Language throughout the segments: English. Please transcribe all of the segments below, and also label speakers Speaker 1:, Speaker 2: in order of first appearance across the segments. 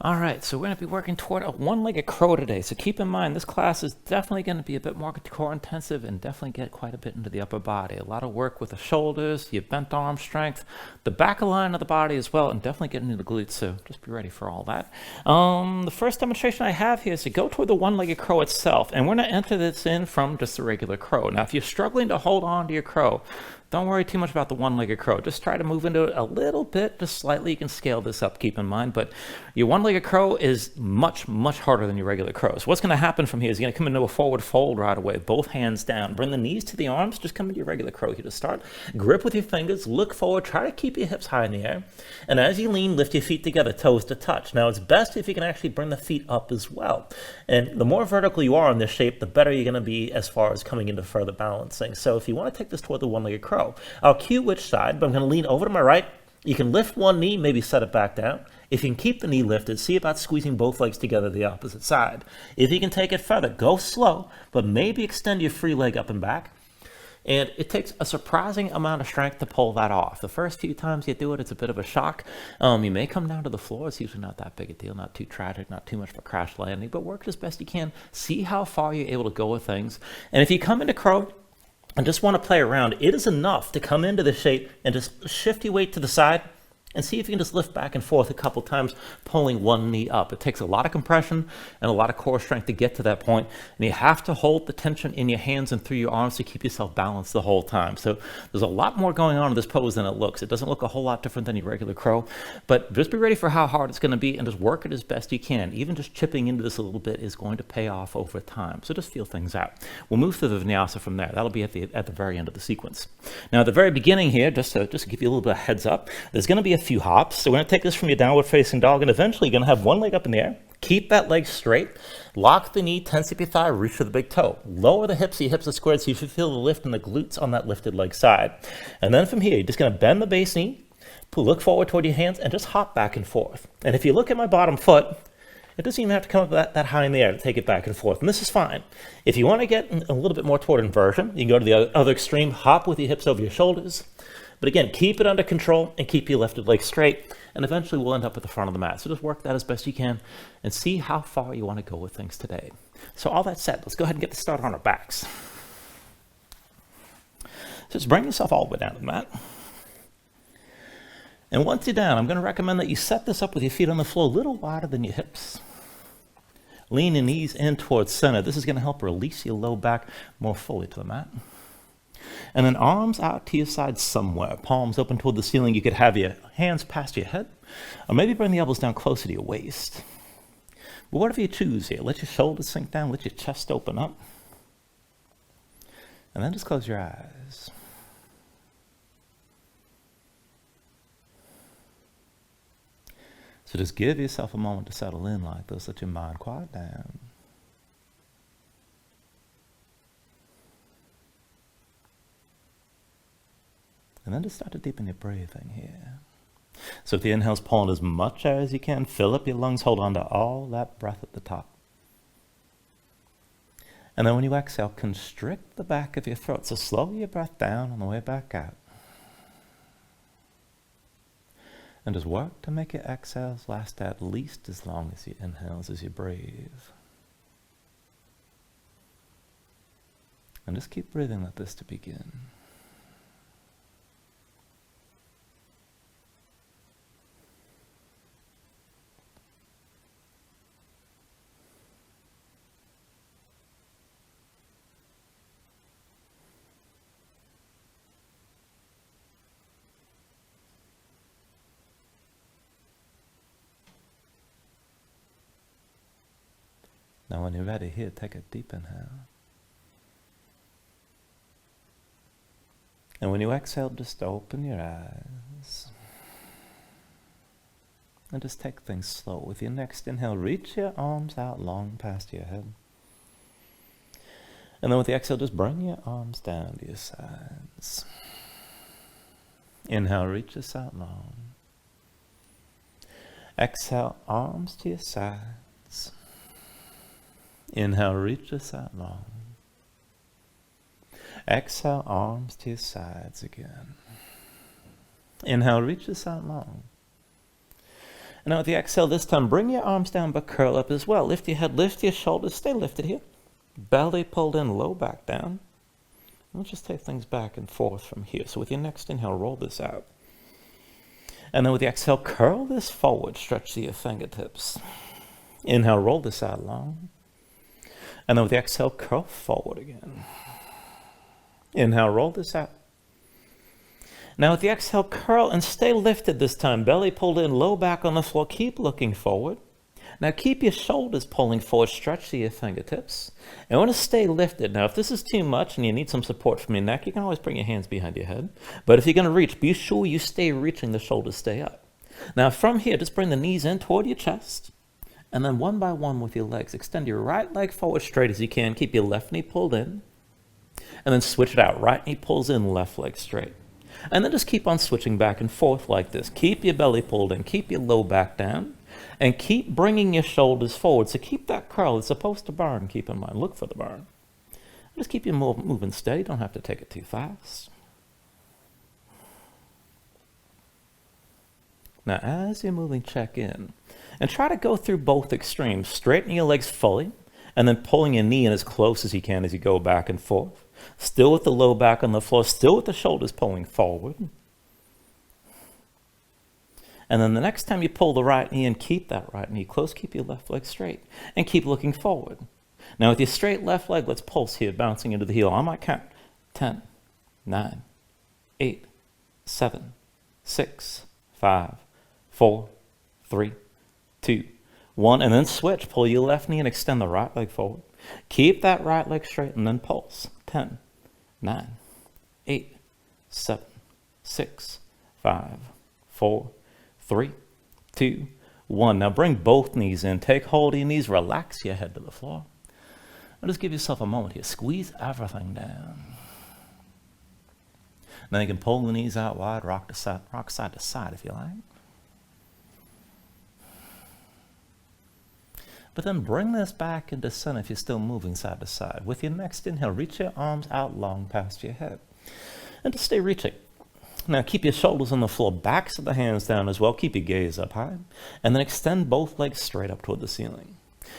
Speaker 1: All right, so we're going to be working toward a one-legged crow today. So keep in mind, this class is definitely going to be a bit more core intensive and definitely get quite a bit into the upper body. A lot of work with the shoulders, your bent arm strength, the back line of the body as well, and definitely getting into the glutes. So just be ready for all that. The first demonstration I have here is to go toward the one-legged crow itself, and we're going to enter this in from just a regular crow. Now, if you're struggling to hold on to your crow, don't worry too much about the one-legged crow. Just try to move into it a little bit, just slightly. You can scale this up, keep in mind. But your one-legged crow is much, much harder than your regular crow. So what's going to happen from here is you're going to come into a forward fold right away, both hands down. Bring the knees to the arms. Just come into your regular crow here to start. Grip with your fingers. Look forward. Try to keep your hips high in the air. And as you lean, lift your feet together, toes to touch. Now, it's best if you can actually bring the feet up as well. And the more vertical you are in this shape, the better you're going to be as far as coming into further balancing. So if you want to take this toward the one-legged crow, I'll cue which side, but I'm going to lean over to my right. You can lift one knee, maybe set it back down. If you can keep the knee lifted, see about squeezing both legs together the opposite side. If you can take it further, go slow, but maybe extend your free leg up and back. And it takes a surprising amount of strength to pull that off. The first few times you do it, it's a bit of a shock. You may come down to the floor. It's usually not that big a deal, not too tragic, not too much of a crash landing, but work as best you can. See how far you're able to go with things. And if you come into crow and just want to play around, it is enough to come into the shape and just shift your weight to the side and see if you can just lift back and forth a couple times, pulling one knee up. It takes a lot of compression and a lot of core strength to get to that point, and you have to hold the tension in your hands and through your arms to keep yourself balanced the whole time. So there's a lot more going on in this pose than it looks. It doesn't look a whole lot different than your regular crow, but just be ready for how hard it's going to be and just work it as best you can. Even just chipping into this a little bit is going to pay off over time. So just feel things out. We'll move to the vinyasa from there. That'll be at the very end of the sequence. Now at the very beginning here, just to give you a little bit of heads up, there's going to be a few hops. So we're going to take this from your downward facing dog, and eventually you're going to have one leg up in the air. Keep that leg straight. Lock the knee, tense up your thigh, reach for the big toe. Lower the hips, your hips are squared, so you should feel the lift in the glutes on that lifted leg side. And then from here, you're just going to bend the base knee, look forward toward your hands, and just hop back and forth. And if you look at my bottom foot, it doesn't even have to come up that high in the air to take it back and forth. And this is fine. If you want to get a little bit more toward inversion, you can go to the other extreme, hop with your hips over your shoulders. But again, keep it under control and keep your lifted leg straight, and eventually we'll end up at the front of the mat. So just work that as best you can and see how far you want to go with things today. So all that said, let's go ahead and get this started on our backs. So just bring yourself all the way down to the mat. And once you're down, I'm going to recommend that you set this up with your feet on the floor a little wider than your hips. Lean your knees in towards center. This is going to help release your low back more fully to the mat. And then arms out to your side somewhere, palms open toward the ceiling. You could have your hands past your head, or maybe bring the elbows down closer to your waist. But whatever you choose here, let your shoulders sink down, let your chest open up. And then just close your eyes. So just give yourself a moment to settle in like this. Let your mind quiet down. And then just start to deepen your breathing here. So if the inhale's pulling as much air as you can, fill up your lungs, hold on to all that breath at the top. And then when you exhale, constrict the back of your throat. So slow your breath down on the way back out. And just work to make your exhales last at least as long as your inhales as you breathe. And just keep breathing like this to begin. Now when you're ready here, take a deep inhale. And when you exhale, just open your eyes. And just take things slow. With your next inhale, reach your arms out long past your head. And then with the exhale, just bring your arms down to your sides. Inhale, reach this out long. Exhale, arms to your sides. Inhale, reach this out long. Exhale, arms to your sides again. Inhale, reach this out long. And now with the exhale this time, bring your arms down but curl up as well. Lift your head, lift your shoulders, stay lifted here. Belly pulled in, low back down. Let's just take things back and forth from here. So with your next inhale, roll this out. And then with the exhale, curl this forward, stretch to your fingertips. Inhale, roll this out long. And then with the exhale, curl forward again. Inhale, roll this out. Now with the exhale, curl and stay lifted this time. Belly pulled in, low back on the floor. Keep looking forward. Now keep your shoulders pulling forward, stretch to your fingertips. And I want to stay lifted. Now if this is too much and you need some support from your neck, you can always bring your hands behind your head. But if you're going to reach, be sure you stay reaching, the shoulders stay up. Now from here, just bring the knees in toward your chest. And then one by one with your legs, extend your right leg forward straight as you can. Keep your left knee pulled in. And then switch it out. Right knee pulls in, left leg straight. And then just keep on switching back and forth like this. Keep your belly pulled in. Keep your low back down. And keep bringing your shoulders forward. So keep that curl. It's supposed to burn, keep in mind. Look for the burn. Just keep your moving steady. Don't have to take it too fast. Now as you're moving, check in. And try to go through both extremes. Straighten your legs fully. And then pulling your knee in as close as you can as you go back and forth. Still with the low back on the floor. Still with the shoulders pulling forward. And then the next time you pull the right knee in, keep that right knee close. Keep your left leg straight. And keep looking forward. Now with your straight left leg, let's pulse here, bouncing into the heel. On my count. 10, 9, 8, 7, 6, 5, 4, 3, 2, 1. And then switch. Pull your left knee and extend the right leg forward. Keep that right leg straight and then pulse. 10, 9, 8, 7, 6, 5, 4, 3, 2, 1. Now bring both knees in. Take hold of your knees. Relax your head to the floor. And just give yourself a moment here. Squeeze everything down. Now you can pull the knees out wide, rock side to side if you like. But then bring this back into center if you're still moving side to side. With your next inhale, reach your arms out long past your head. And just stay reaching. Now keep your shoulders on the floor, backs of the hands down as well. Keep your gaze up high. And then extend both legs straight up toward the ceiling.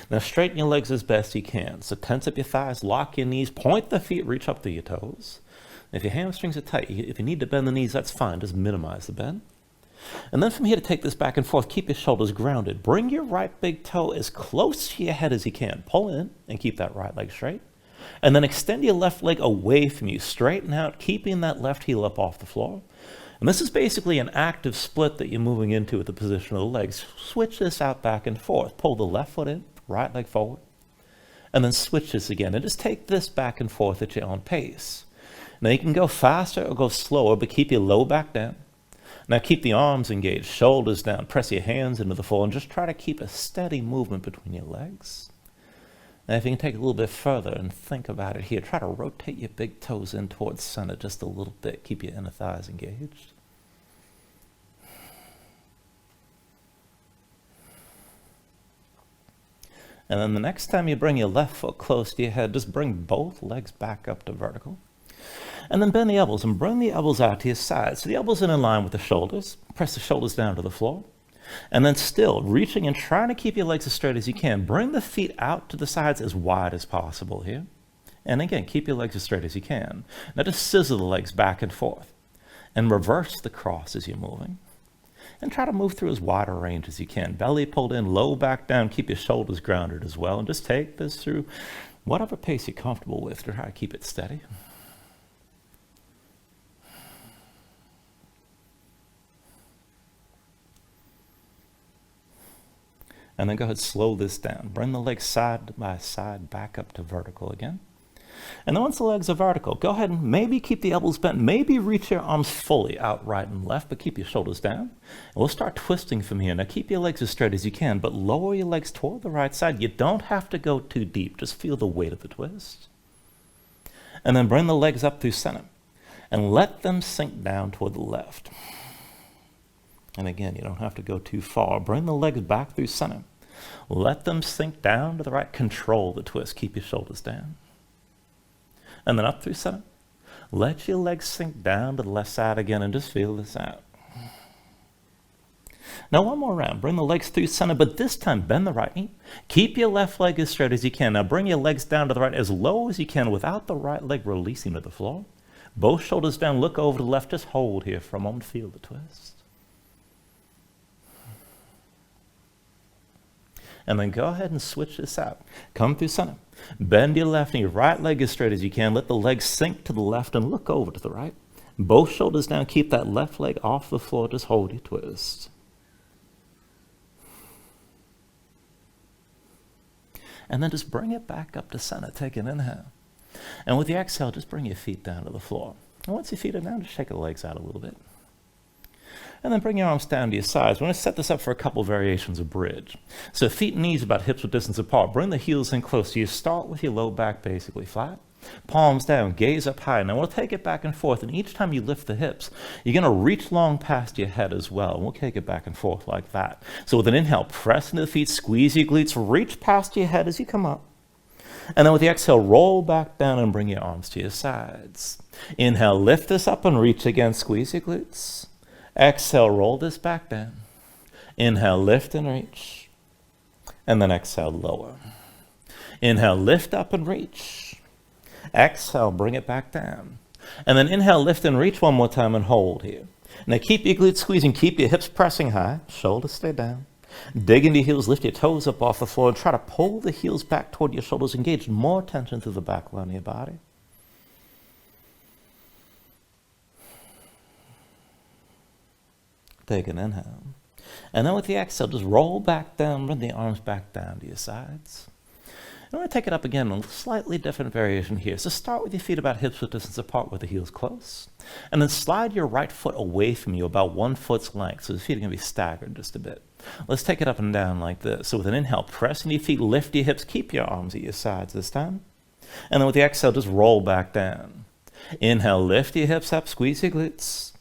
Speaker 1: Now straighten your legs as best you can. So tense up your thighs, lock your knees, point the feet, reach up to your toes. If your hamstrings are tight, if you need to bend the knees, that's fine. Just minimize the bend. And then from here to take this back and forth, keep your shoulders grounded. Bring your right big toe as close to your head as you can. Pull in and keep that right leg straight. And then extend your left leg away from you. Straighten out, keeping that left heel up off the floor. And this is basically an active split that you're moving into with the position of the legs. Switch this out back and forth. Pull the left foot in, right leg forward. And then switch this again. And just take this back and forth at your own pace. Now you can go faster or go slower, but keep your low back down. Now keep the arms engaged, shoulders down, press your hands into the floor, and just try to keep a steady movement between your legs. Now if you can take it a little bit further and think about it here, try to rotate your big toes in towards center just a little bit. Keep your inner thighs engaged. And then the next time you bring your left foot close to your head, just bring both legs back up to vertical. And then bend the elbows and bring the elbows out to your sides. So the elbows are in line with the shoulders. Press the shoulders down to the floor. And then still reaching and trying to keep your legs as straight as you can. Bring the feet out to the sides as wide as possible here. And again, keep your legs as straight as you can. Now just scissor the legs back and forth. And reverse the cross as you're moving. And try to move through as wide a range as you can. Belly pulled in, low back down. Keep your shoulders grounded as well. And just take this through whatever pace you're comfortable with to try to keep it steady. And then go ahead, slow this down. Bring the legs side by side back up to vertical again. And then once the legs are vertical, go ahead and maybe keep the elbows bent. Maybe reach your arms fully out right and left, but keep your shoulders down. And we'll start twisting from here. Now keep your legs as straight as you can, but lower your legs toward the right side. You don't have to go too deep. Just feel the weight of the twist. And then bring the legs up through center. And let them sink down toward the left. And again, you don't have to go too far. Bring the legs back through center. Let them sink down to the right. Control the twist. Keep your shoulders down. And then up through center. Let your legs sink down to the left side again and just feel this out. Now one more round. Bring the legs through center, but this time bend the right knee. Keep your left leg as straight as you can. Now bring your legs down to the right as low as you can without the right leg releasing to the floor. Both shoulders down, look over to the left. Just hold here for a moment. Feel the twist. And then go ahead and switch this out. Come through center. Bend your left knee. Right leg as straight as you can. Let the leg sink to the left and look over to the right. Both shoulders down. Keep that left leg off the floor. Just hold your twist. And then just bring it back up to center. Take an inhale. And with the exhale, just bring your feet down to the floor. And once your feet are down, just shake the legs out a little bit. And then bring your arms down to your sides. We're going to set this up for a couple variations of bridge. So feet and knees about hips width distance apart. Bring the heels in close. So you start with your low back basically flat. Palms down, gaze up high. Now we'll take it back and forth. And each time you lift the hips, you're going to reach long past your head as well. And we'll take it back and forth like that. So with an inhale, press into the feet, squeeze your glutes, reach past your head as you come up. And then with the exhale, roll back down and bring your arms to your sides. Inhale, lift this up and reach again, squeeze your glutes. Exhale, roll this back down. Inhale, lift and reach. And then exhale, lower. Inhale, lift up and reach. Exhale, bring it back down. And then inhale, lift and reach one more time and hold here. Now keep your glutes squeezing, keep your hips pressing high, shoulders stay down. Dig into your heels, lift your toes up off the floor, and try to pull the heels back toward your shoulders. Engage more tension through the back line of your body. Take an inhale. And then with the exhale, just roll back down, bring the arms back down to your sides. And we're going to take it up again in a slightly different variation here. So start with your feet about hips width distance apart with the heels close. And then slide your right foot away from you about 1 foot's length. So the feet are going to be staggered just a bit. Let's take it up and down like this. So with an inhale, press into your feet, lift your hips, keep your arms at your sides this time. And then with the exhale, just roll back down. Inhale, lift your hips up, squeeze your glutes.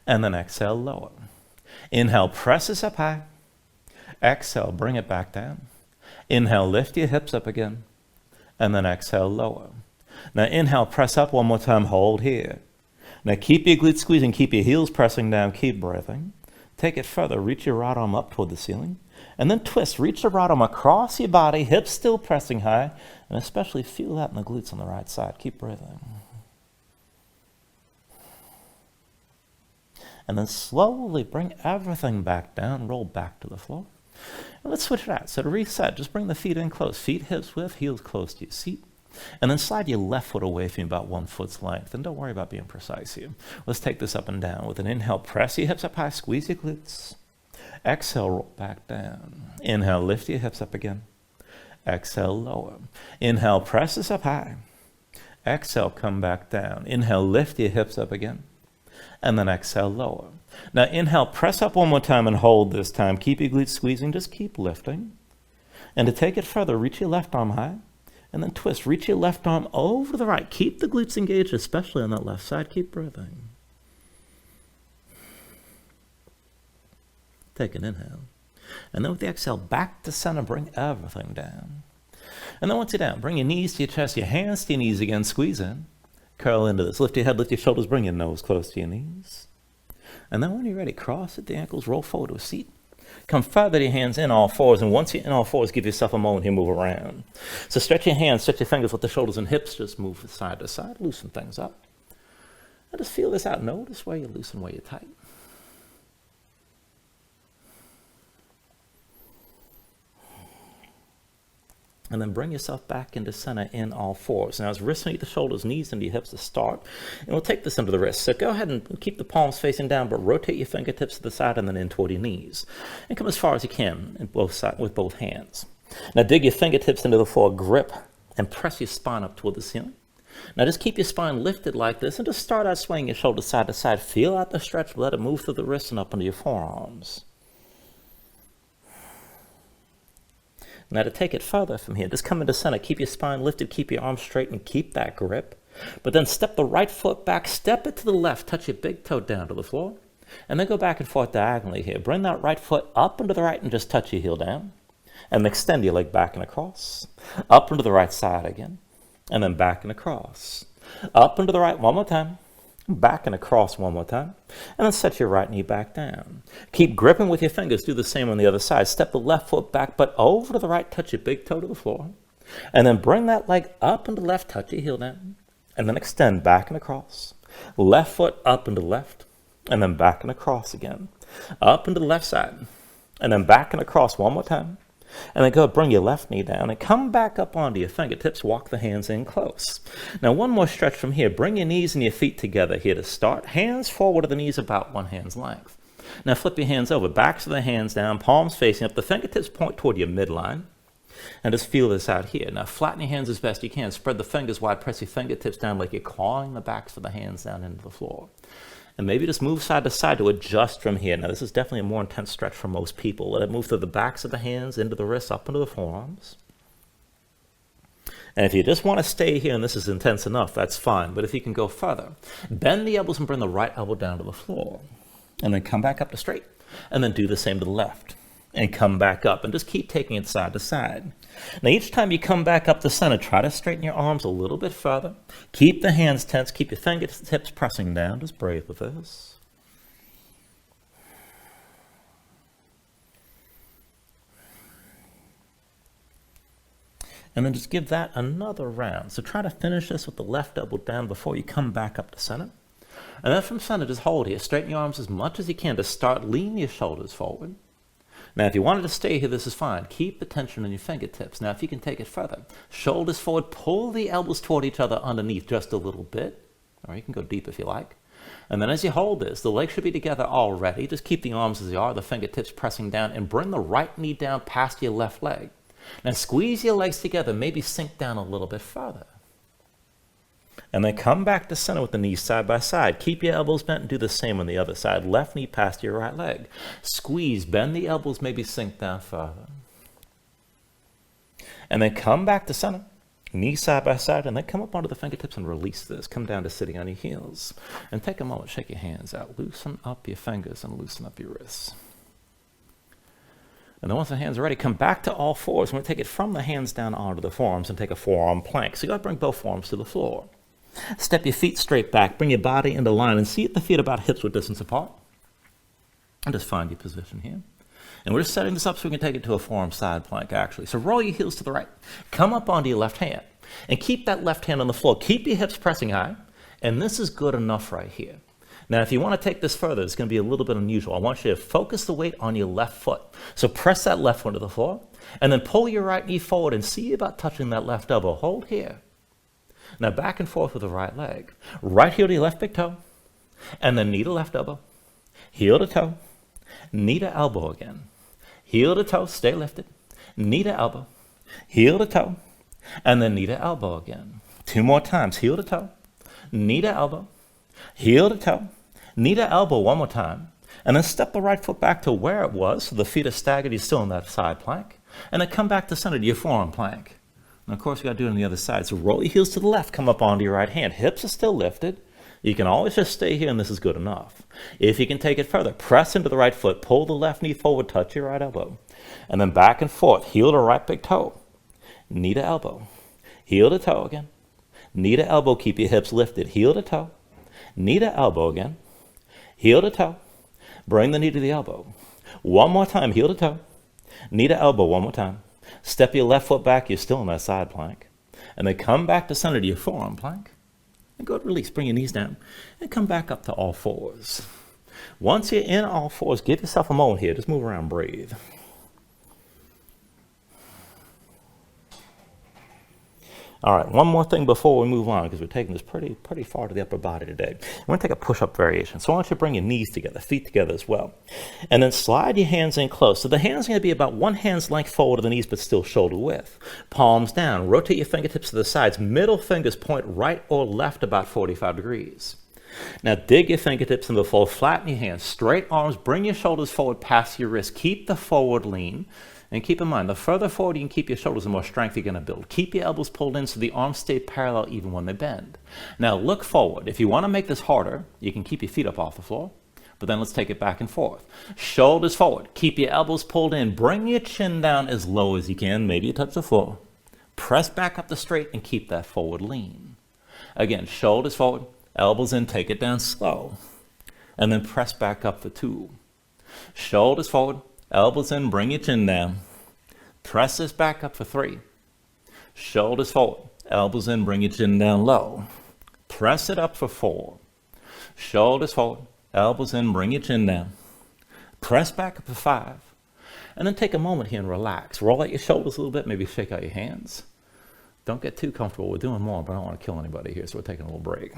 Speaker 1: And then exhale, lower. Inhale, press this up high. Exhale, bring it back down. Inhale, lift your hips up again. And then exhale, lower. Now inhale, press up one more time, hold here. Now keep your glutes squeezing, keep your heels pressing down, keep breathing. Take it further, reach your right arm up toward the ceiling. And then twist, reach the right arm across your body, hips still pressing high. And especially feel that in the glutes on the right side. Keep breathing. And then slowly bring everything back down, roll back to the floor. And let's switch it out. So to reset, just bring the feet in close. Feet hips width, heels close to your seat. And then slide your left foot away from you about 1 foot's length. And don't worry about being precise here. Let's take this up and down. With an inhale, press your hips up high, squeeze your glutes. Exhale, roll back down. Inhale, lift your hips up again. Exhale, lower. Inhale, press this up high. Exhale, come back down. Inhale, lift your hips up again. And then exhale, lower. Now inhale, press up one more time and hold this time. Keep your glutes squeezing, just keep lifting. And to take it further, reach your left arm high. And then twist, reach your left arm over to the right. Keep the glutes engaged, especially on that left side. Keep breathing. Take an inhale. And then with the exhale, back to center, bring everything down. And then once you're down, bring your knees to your chest, your hands to your knees again, squeeze in. Curl into this. Lift your head, lift your shoulders, bring your nose close to your knees. And then when you're ready, cross at the ankles, roll forward to a seat. Come further your hands in all fours, and once you're in all fours, give yourself a moment here, move around. So stretch your hands, stretch your fingers, let the shoulders and hips just move side to side, loosen things up. And just feel this out. Notice where you loosen, where you tight. And then bring yourself back into center in all fours. Now, as wrists meet the shoulders, knees into your hips to start. And we'll take this under the wrists. So go ahead and keep the palms facing down, but rotate your fingertips to the side and then in toward your knees. And come as far as you can in both sides, with both hands. Now, dig your fingertips into the floor, grip, and press your spine up toward the ceiling. Now, just keep your spine lifted like this, and just start out swaying your shoulders side to side. Feel out the stretch, let it move through the wrists and up into your forearms. Now to take it further from here, just come into center, keep your spine lifted, keep your arms straight, and keep that grip. But then step the right foot back, step it to the left, touch your big toe down to the floor, and then go back and forth diagonally here. Bring that right foot up and to the right and just touch your heel down. And then extend your leg back and across. Up and to the right side again, and then back and across. Up and to the right one more time. Back and across one more time. And then set your right knee back down. Keep gripping with your fingers. Do the same on the other side. Step the left foot back, but over to the right. Touch your big toe to the floor. And then bring that leg up and to the left. Touch your heel down. And then extend back and across. Left foot up and to the left. And then back and across again. Up and to the left side. And then back and across one more time. And then go bring your left knee down and come back up onto your fingertips. Walk the hands in close. Now one more stretch from here. Bring your knees and your feet together here to start. Hands forward to the knees about one hand's length. Now flip your hands over. Backs of the hands down. Palms facing up. The fingertips point toward your midline. And just feel this out here. Now flatten your hands as best you can. Spread the fingers wide. Press your fingertips down like you're clawing the backs of the hands down into the floor. And maybe just move side to side to adjust from here. Now, this is definitely a more intense stretch for most people. Let it move through the backs of the hands, into the wrists, up into the forearms. And if you just want to stay here and this is intense enough, that's fine. But if you can go further, bend the elbows and bring the right elbow down to the floor. And then come back up to straight. And then do the same to the left. And come back up. And just keep taking it side to side. Now, each time you come back up the center, try to straighten your arms a little bit further. Keep the hands tense. Keep your fingertips pressing down. Just breathe with this. And then just give that another round. So try to finish this with the left elbow down before you come back up to center. And then from center, just hold here. Straighten your arms as much as you can to start. Lean your shoulders forward. Now, if you wanted to stay here, this is fine. Keep the tension in your fingertips. Now, if you can take it further, shoulders forward, pull the elbows toward each other underneath just a little bit. Or you can go deep if you like. And then as you hold this, the legs should be together already. Just keep the arms as they are, the fingertips pressing down, and bring the right knee down past your left leg. Now, squeeze your legs together, maybe sink down a little bit further. And then come back to center with the knees side by side. Keep your elbows bent and do the same on the other side. Left knee past your right leg. Squeeze, bend the elbows, maybe sink down further. And then come back to center. Knees side by side, and then come up onto the fingertips and release this. Come down to sitting on your heels. And take a moment, shake your hands out. Loosen up your fingers and loosen up your wrists. And then once the hands are ready, come back to all fours. We're going to take it from the hands down onto the forearms and take a forearm plank. So you got to bring both forearms to the floor. Step your feet straight back. Bring your body into line and see if the feet are about hips-width distance apart. And just find your position here. And we're just setting this up so we can take it to a forearm side plank, actually. So roll your heels to the right. Come up onto your left hand. And keep that left hand on the floor. Keep your hips pressing high. And this is good enough right here. Now, if you want to take this further, it's going to be a little bit unusual. I want you to focus the weight on your left foot. So press that left foot to the floor. And then pull your right knee forward and see about touching that left elbow. Hold here. Now back and forth with the right leg. Right heel to your left big toe. And then knee to left elbow. Heel to toe. Knee to elbow again. Heel to toe, stay lifted. Knee to elbow. Heel to toe. And then knee to elbow again. 2 more times. Heel to toe. Knee to elbow. Heel to toe. Knee to elbow 1 more time. And then step the right foot back to where it was. So the feet are staggered. You're still in that side plank. And then come back to center to your forearm plank. And of course, we got to do it on the other side. So roll your heels to the left, come up onto your right hand. Hips are still lifted. You can always just stay here, and this is good enough. If you can take it further, press into the right foot, pull the left knee forward, touch your right elbow. And then back and forth, heel to right big toe, knee to elbow, heel to toe again, knee to elbow, keep your hips lifted, heel to toe, knee to elbow again, heel to toe, bring the knee to the elbow. 1 more time, heel to toe, knee to elbow 1 more time. Step your left foot back, you're still in that side plank. And then come back to center to your forearm plank. And go ahead and release, bring your knees down. And come back up to all fours. Once you're in all fours, give yourself a moment here. Just move around, breathe. All right, one more thing before we move on, because we're taking this pretty far to the upper body today. We're going to take a push-up variation. So I want you to bring your knees together, feet together as well. And then slide your hands in close. So the hands are going to be about 1 hand's length forward of the knees, but still shoulder width. Palms down. Rotate your fingertips to the sides. Middle fingers point right or left about 45 degrees. Now dig your fingertips into the floor. Flatten your hands. Straight arms. Bring your shoulders forward past your wrists. Keep the forward lean. And keep in mind, the further forward you can keep your shoulders, the more strength you're going to build. Keep your elbows pulled in so the arms stay parallel even when they bend. Now look forward. If you want to make this harder, you can keep your feet up off the floor. But then let's take it back and forth. Shoulders forward. Keep your elbows pulled in. Bring your chin down as low as you can. Maybe you touch the floor. Press back up the straight and keep that forward lean. Again, shoulders forward. Elbows in, take it down slow. And then press back up for 2. Shoulders forward, elbows in, bring your chin down. Press this back up for 3. Shoulders forward, elbows in, bring your chin down low. Press it up for 4. Shoulders forward, elbows in, bring your chin down. Press back up for 5. And then take a moment here and relax. Roll out your shoulders a little bit, maybe shake out your hands. Don't get too comfortable. We're doing more, but I don't want to kill anybody here, so we're taking a little break.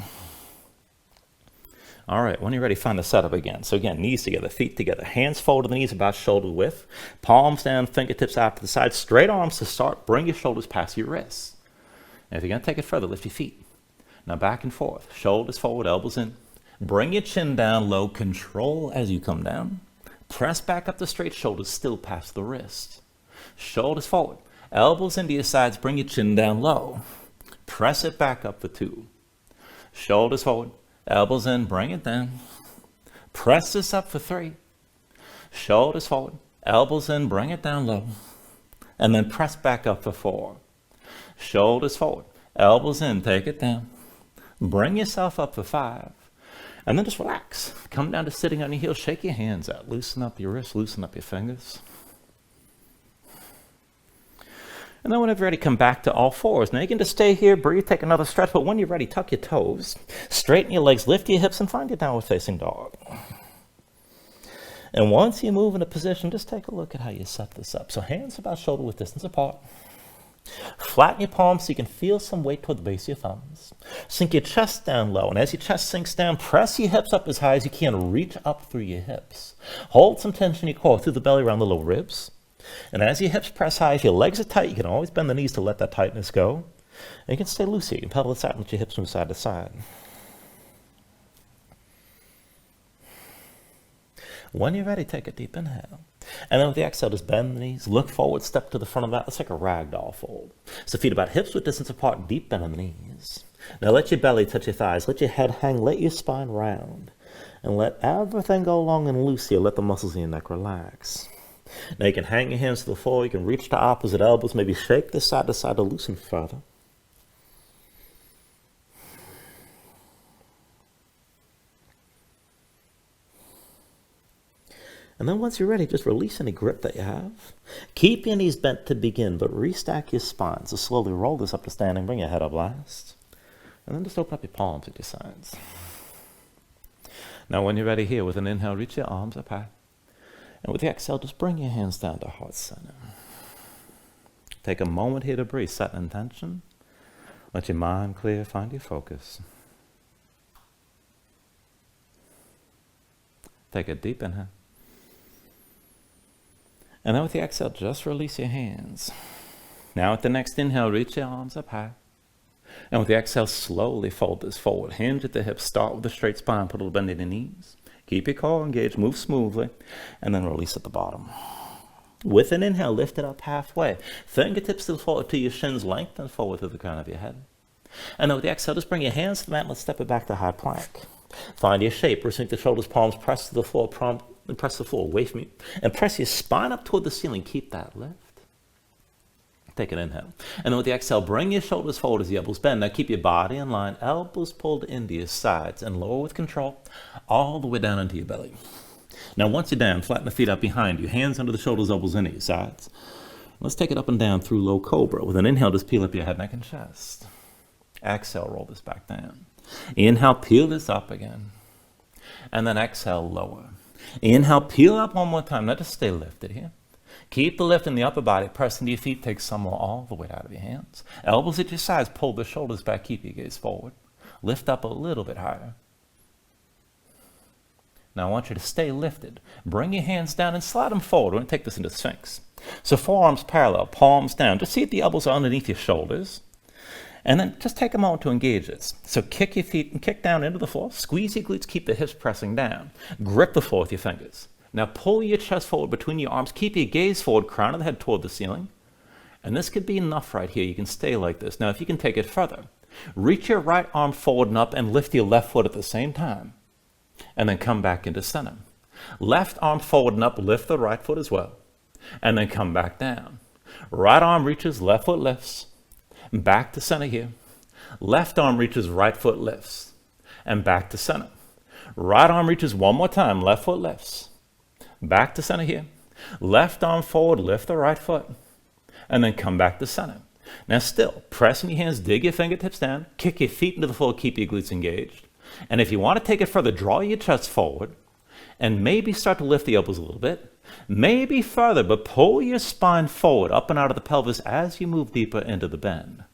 Speaker 1: All right, when you're ready, find the setup again. So again, knees together, feet together, hands folded, the knees about shoulder width, palms down, fingertips out to the side, straight arms to start. Bring your shoulders past your wrists. And if you're going to take it further, lift your feet. Now back and forth, shoulders forward, elbows in. Bring your chin down low, control as you come down. Press back up the straight shoulders, still past the wrist. Shoulders forward, elbows into your sides, bring your chin down low. Press it back up for 2. Shoulders forward, elbows in, bring it down. Press this up for 3. Shoulders forward, elbows in, bring it down low. And then press back up for 4. Shoulders forward, elbows in, take it down. Bring yourself up for 5. And then just relax. Come down to sitting on your heels, shake your hands out. Loosen up your wrists, loosen up your fingers. And then whenever you're ready, come back to all fours. Now you can just stay here, breathe, take another stretch, but when you're ready, tuck your toes, straighten your legs, lift your hips, and find your downward facing dog. And once you move into position, just take a look at how you set this up. So hands about shoulder width distance apart. Flatten your palms so you can feel some weight toward the base of your thumbs. Sink your chest down low, and as your chest sinks down, press your hips up as high as you can. Reach up through your hips. Hold some tension in your core through the belly around the lower ribs. And as your hips press high, if your legs are tight, you can always bend the knees to let that tightness go. And you can stay loose here. You can pedal this out and let your hips move side to side. When you're ready, take a deep inhale. And then with the exhale, just bend the knees, look forward, step to the front of that. Let's take a ragdoll fold. So feet about hips width distance apart, deep bend in the knees. Now let your belly touch your thighs, let your head hang, let your spine round. And let everything go long and loose here. Let the muscles in your neck relax. Now you can hang your hands to the floor, you can reach to opposite elbows, maybe shake this side to side to loosen further. And then once you're ready, just release any grip that you have. Keep your knees bent to begin, but restack your spine. So slowly roll this up to standing, bring your head up last. And then just open up your palms at your sides. Now when you're ready here, with an inhale, reach your arms up high. And with the exhale, just bring your hands down to heart center. Take a moment here to breathe, set an intention. Let your mind clear, find your focus. Take a deep inhale. And then with the exhale, just release your hands. Now with the next inhale, reach your arms up high. And with the exhale, slowly fold this forward. Hinge at the hips, start with a straight spine, put a little bend in your knees. Keep your core engaged, move smoothly, and then release at the bottom. With an inhale, lift it up halfway. Fingertips still forward to your shins, lengthen forward to the crown of your head. And then with the exhale, just bring your hands to the mat and let's step it back to high plank. Find your shape, resync the shoulders, palms, press to the floor, press the floor away from you, and press your spine up toward the ceiling. Keep that lift. Take an inhale. And then with the exhale, bring your shoulders forward as the elbows bend. Now keep your body in line, elbows pulled into your sides, and lower with control all the way down into your belly. Now once you're down, flatten the feet out behind you, hands under the shoulders, elbows into your sides. Let's take it up and down through low cobra. With an inhale, just peel up your head, neck, and chest. Exhale, roll this back down. Inhale, peel this up again. And then exhale, lower. Inhale, peel up one more time. Now just stay lifted here. Keep the lift in the upper body. Press into your feet. Take some more all the way out of your hands. Elbows at your sides. Pull the shoulders back. Keep your gaze forward. Lift up a little bit higher. Now I want you to stay lifted. Bring your hands down and slide them forward. We're going to take this into Sphinx. So forearms parallel, palms down. Just see if the elbows are underneath your shoulders. And then just take a moment to engage this. So kick your feet and kick down into the floor. Squeeze your glutes, keep the hips pressing down. Grip the floor with your fingers. Now pull your chest forward between your arms. Keep your gaze forward, crown of the head toward the ceiling. And this could be enough right here. You can stay like this. Now if you can take it further, reach your right arm forward and up and lift your left foot at the same time. And then come back into center. Left arm forward and up, lift the right foot as well. And then come back down. Right arm reaches, left foot lifts. Back to center here. Left arm reaches, right foot lifts. and back to center. Right arm reaches one more time, left foot lifts. Back to center here. Left arm forward, lift the right foot, and then come back to center. Now still, pressing your hands, dig your fingertips down, kick your feet into the floor, keep your glutes engaged. And if you want to take it further, draw your chest forward, and maybe start to lift the elbows a little bit. Maybe further, but pull your spine forward, up and out of the pelvis as you move deeper into the bend.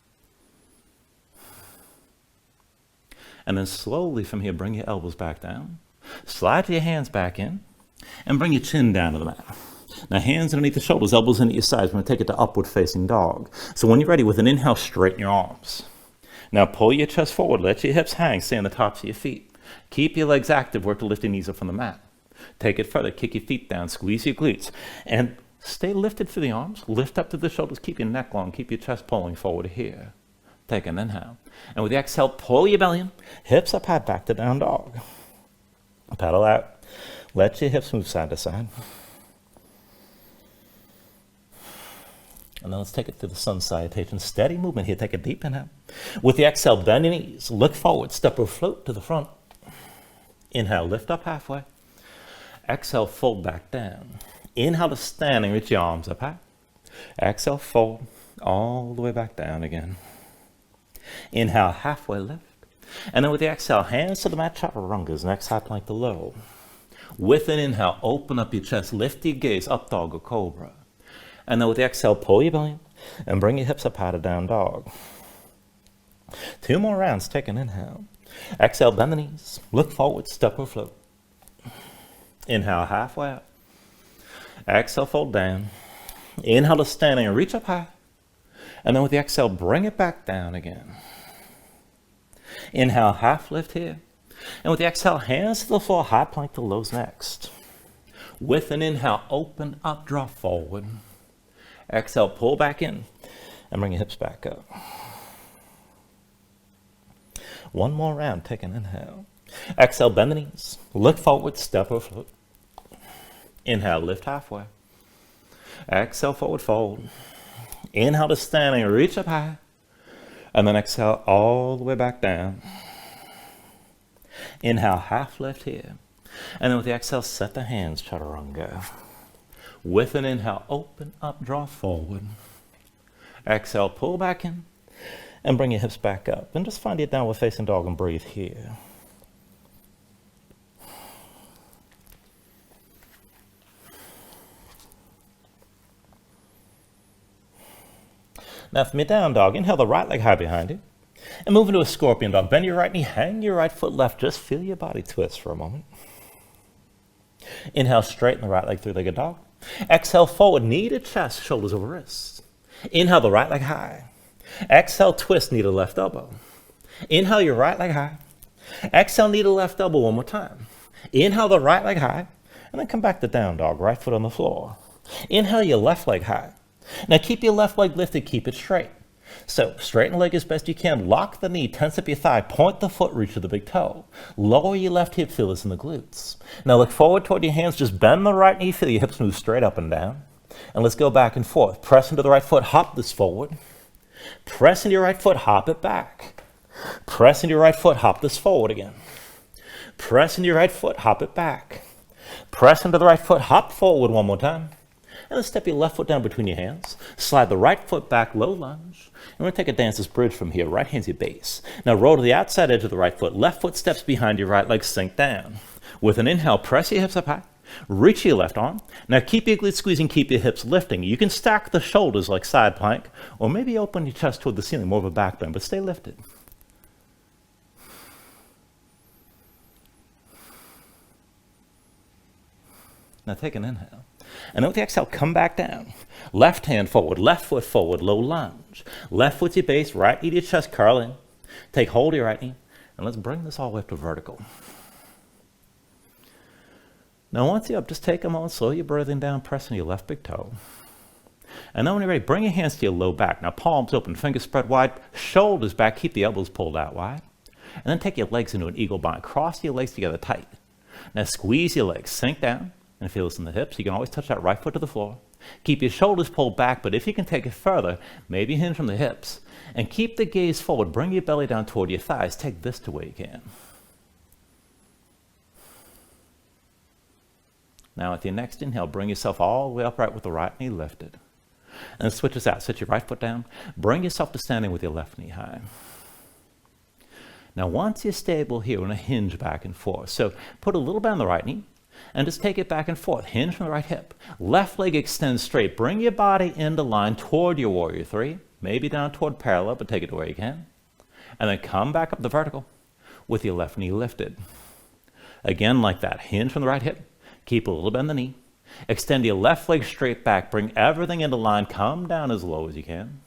Speaker 1: And then slowly from here, bring your elbows back down. Slide your hands back in, and bring your chin down to the mat. Now hands underneath the shoulders, elbows into your sides. We're going to take it to upward facing dog. So when you're ready, with an inhale, straighten your arms. Now pull your chest forward, let your hips hang, stay on the tops of your feet. Keep your legs active, work to lift your knees up from the mat. Take it further, kick your feet down, squeeze your glutes, and stay lifted through the arms, lift up to the shoulders, keep your neck long, keep your chest pulling forward here. Take an inhale. And with the exhale, pull your belly in, hips up high, back to down dog. Pedal out, let your hips move side to side. And then let's take it through the sun salutation. Steady movement here. Take a deep inhale. With the exhale, bend your knees. Look forward. Step or float to the front. Inhale, lift up halfway. Exhale, fold back down. Inhale to standing, reach your arms up high. Exhale, fold all the way back down again. Inhale, halfway lift. And then with the exhale, hands to the mat, chaturangas, next high plank to low. With an inhale, open up your chest, lift your gaze, up dog or cobra. And then with the exhale, pull your belly in and bring your hips up high to down dog. 2 more rounds, take an inhale. Exhale, bend the knees, look forward, step or float. Inhale, halfway up. Exhale, fold down. Inhale to standing and reach up high. And then with the exhale, bring it back down again. Inhale, half lift here. And with the exhale, hands to the floor, high plank to lows next. With an inhale, open up, draw forward. Exhale, pull back in and bring your hips back up. 1 more round, take an inhale. Exhale, bend the knees, look forward, step or float. Inhale, lift halfway. Exhale, forward fold. Inhale to standing, reach up high. And then exhale all the way back down. Inhale, half lift here. And then with the exhale, set the hands, chaturanga. With an inhale, open up, draw forward. Exhale, pull back in and bring your hips back up. And just find your downward facing dog and breathe here. Now from your down dog, inhale the right leg high behind you. And move into a scorpion dog. Bend your right knee, hang your right foot left. Just feel your body twist for a moment. Inhale, straighten the right leg, 3-legged dog. Exhale, forward, knee to chest, shoulders over wrists. Inhale, the right leg high. Exhale, twist, knee to left elbow. Inhale, your right leg high. Exhale, knee to left elbow 1 more time. Inhale, the right leg high. And then come back to down dog, right foot on the floor. Inhale, your left leg high. Now keep your left leg lifted, keep it straight. So straighten the leg as best you can. Lock the knee, tense up your thigh, point the foot, reach to the big toe. Lower your left hip, feel this in the glutes. Now look forward toward your hands, just bend the right knee, feel your hips move straight up and down. And let's go back and forth. Press into the right foot, hop this forward. Press into your right foot, hop it back. Press into your right foot, hop this forward again. Press into your right foot, hop it back. Press into the right foot, hop forward 1 more time. And then step your left foot down between your hands. Slide the right foot back, low lunge. And we're going to take a dancer's bridge from here. Right hand's your base. Now roll to the outside edge of the right foot. Left foot steps behind your right leg, sink down. With an inhale, press your hips up high. Reach your left arm. Now keep your glutes squeezing, keep your hips lifting. You can stack the shoulders like side plank, or maybe open your chest toward the ceiling, more of a back bend, but stay lifted. Now take an inhale. And then with the exhale, come back down. Left hand forward, left foot forward, low lunge. Left foot's your base, right knee to your chest, curl in. Take hold of your right knee, and let's bring this all the way up to vertical. Now once you're up, just take a moment, slow your breathing down, pressing your left big toe. And then when you're ready, bring your hands to your low back. Now palms open, fingers spread wide, shoulders back, keep the elbows pulled out wide. And then take your legs into an eagle bind. Cross your legs together tight. Now squeeze your legs, sink down. And feel this in the hips. You can always touch that right foot to the floor. Keep your shoulders pulled back, but if you can take it further, maybe hinge from the hips. And keep the gaze forward. Bring your belly down toward your thighs. Take this to where you can. Now with your next inhale, bring yourself all the way upright with the right knee lifted. And switch this out. Set your right foot down. Bring yourself to standing with your left knee high. Now once you're stable here, we're going to hinge back and forth. So put a little bit on the right knee and just take it back and forth. Hinge from the right hip. Left leg extends straight. Bring your body into line toward your warrior three. Maybe down toward parallel, but take it to where you can. And then come back up the vertical with your left knee lifted. Again, like that. Hinge from the right hip. Keep a little bit on the knee. Extend your left leg straight back. Bring everything into line. Come down as low as you can.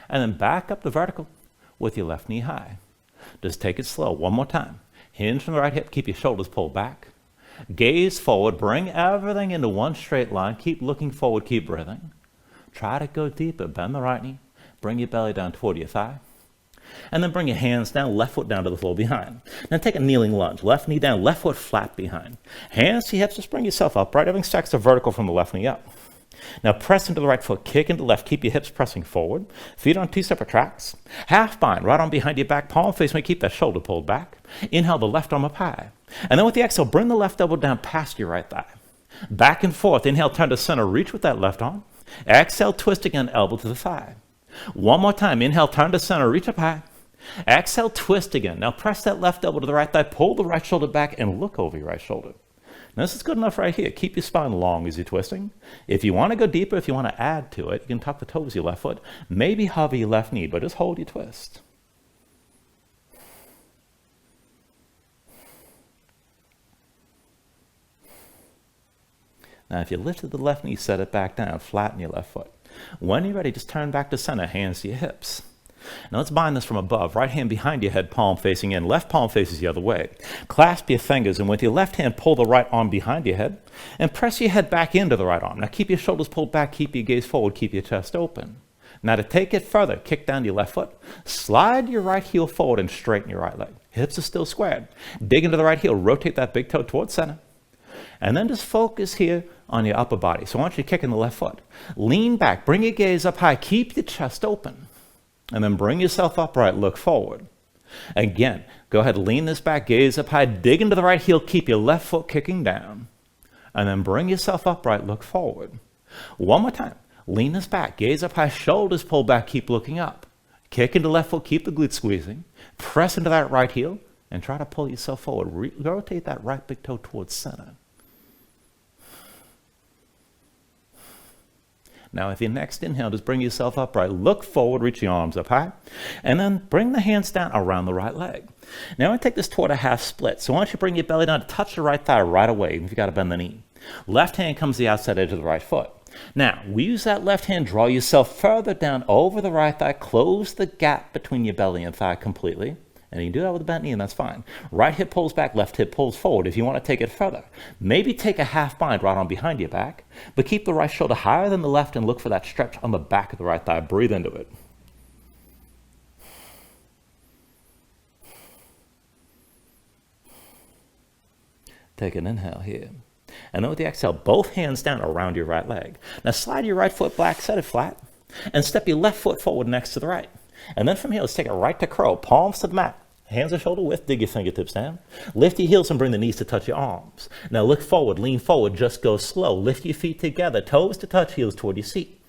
Speaker 1: And then back up the vertical with your left knee high. Just take it slow. One more time. Hinge from the right hip. Keep your shoulders pulled back. Gaze forward. Bring everything into one straight line. Keep looking forward. Keep breathing. Try to go deeper. Bend the right knee. Bring your belly down toward your thigh. And then bring your hands down, left foot down to the floor behind. Now take a kneeling lunge. Left knee down, left foot flat behind. Hands to your hips, just bring yourself up, right? Everything stacks to vertical from the left knee up. Now press into the right foot, kick into the left, keep your hips pressing forward. Feet on two separate tracks. Half bind, right arm behind your back, palm facing, keep that shoulder pulled back. Inhale the left arm up high. And then with the exhale, bring the left elbow down past your right thigh. Back and forth, inhale, turn to center, reach with that left arm. Exhale, twist again, elbow to the thigh. One more time, inhale, turn to center, reach up high. Exhale, twist again. Now press that left elbow to the right thigh, pull the right shoulder back, and look over your right shoulder. Now this is good enough right here. Keep your spine long as you're twisting. If you want to go deeper, if you want to add to it, you can tuck the toes of your left foot, maybe hover your left knee, but just hold your twist. Now if you lifted the left knee, set it back down, flatten your left foot. When you're ready, just turn back to center, hands to your hips. Now let's bind this from above. Right hand behind your head, palm facing in. Left palm faces the other way. Clasp your fingers, and with your left hand, pull the right arm behind your head, and press your head back into the right arm. Now keep your shoulders pulled back, keep your gaze forward, keep your chest open. Now to take it further, kick down your left foot, slide your right heel forward and straighten your right leg. Hips are still squared. Dig into the right heel, rotate that big toe towards center. And then just focus here on your upper body. So I want you to kick in the left foot. Lean back, bring your gaze up high, keep your chest open. And then bring yourself upright, look forward. Again, go ahead, lean this back, gaze up high, dig into the right heel, keep your left foot kicking down. And then bring yourself upright, look forward. One more time, lean this back, gaze up high, shoulders pull back, keep looking up. Kick into left foot, keep the glutes squeezing. Press into that right heel, and try to pull yourself forward. Rotate that right big toe towards center. Now with your next inhale, just bring yourself upright. Look forward, reach your arms up high. And then bring the hands down around the right leg. Now I take this toward a half split. So why don't you bring your belly down to touch the right thigh right away, if you got to bend the knee. Left hand comes to the outside edge of the right foot. Now, we use that left hand, draw yourself further down over the right thigh, close the gap between your belly and thigh completely. And you can do that with a bent knee, and that's fine. Right hip pulls back, left hip pulls forward. If you want to take it further, maybe take a half bind right on behind your back, but keep the right shoulder higher than the left and look for that stretch on the back of the right thigh. Breathe into it. Take an inhale here. And then with the exhale, both hands down around your right leg. Now slide your right foot back, set it flat, and step your left foot forward next to the right. And then from here, let's take it right to crow, palms to the mat. Hands are shoulder width, dig your fingertips down. Lift your heels and bring the knees to touch your arms. Now look forward, lean forward, just go slow. Lift your feet together, toes to touch, heels toward your seat.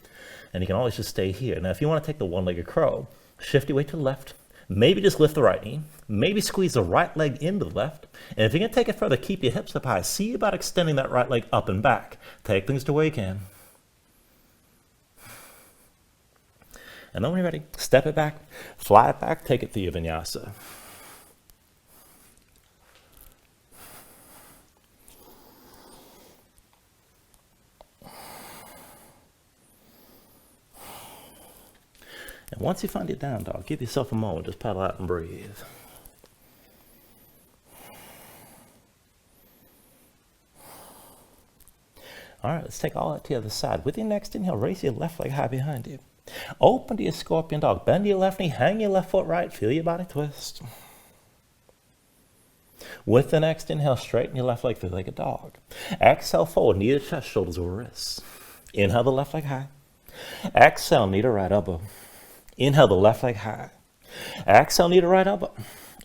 Speaker 1: And you can always just stay here. Now if you want to take the one-legged crow, shift your weight to the left. Maybe just lift the right knee. Maybe squeeze the right leg into the left. And if you're going to take it further, keep your hips up high. See about extending that right leg up and back. Take things to where you can. And then when you're ready, step it back, fly it back, take it through your Vinyasa. And once you find your down dog, give yourself a moment, just paddle out and breathe. All right, let's take all that to the other side. With your next inhale, raise your left leg high behind you. Open to your scorpion dog. Bend your left knee, hang your left foot right, feel your body twist. With the next inhale, straighten your left leg, three-legged dog. Exhale forward, knee to chest, shoulders over wrists. Inhale the left leg high. Exhale, knee to right elbow. Inhale the left leg high. Exhale, knee to right elbow.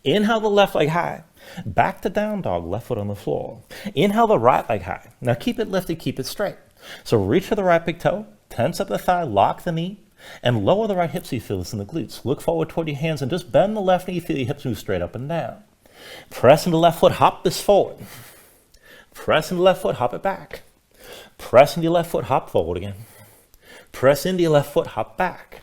Speaker 1: Inhale the left leg high. Back to down dog, left foot on the floor. Inhale the right leg high. Now keep it lifted, keep it straight. So reach for the right big toe, tense up the thigh, lock the knee, and lower the right hip so you feel this in the glutes. Look forward toward your hands and just bend the left knee, feel your hips move straight up and down. Press into the left foot, hop this forward. Press into the left foot, hop it back. Press into your left foot, hop forward again. Press into your left foot, hop back.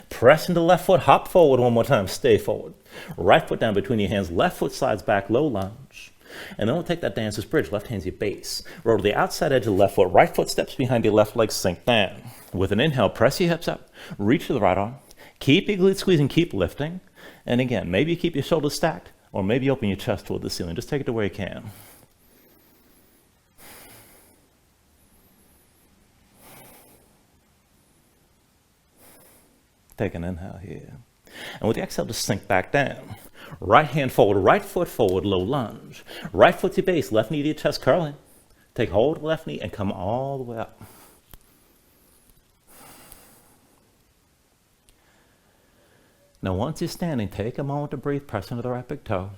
Speaker 1: Press into the left foot, hop forward one more time, stay forward. Right foot down between your hands, left foot slides back, low lunge. And then we'll take that dancer's bridge, left hand's your base. Roll to the outside edge of the left foot, right foot steps behind your left leg, sink down. With an inhale, press your hips up, reach to the right arm, keep your glutes squeezing, keep lifting. And again, maybe you keep your shoulders stacked, or maybe open your chest toward the ceiling. Just take it to where you can. Take an inhale here. And with the exhale, just sink back down. Right hand forward, right foot forward, low lunge. Right foot to base, left knee to your chest, curling. Take hold of the left knee and come all the way up. Now once you're standing, take a moment to breathe, press into the right big toe.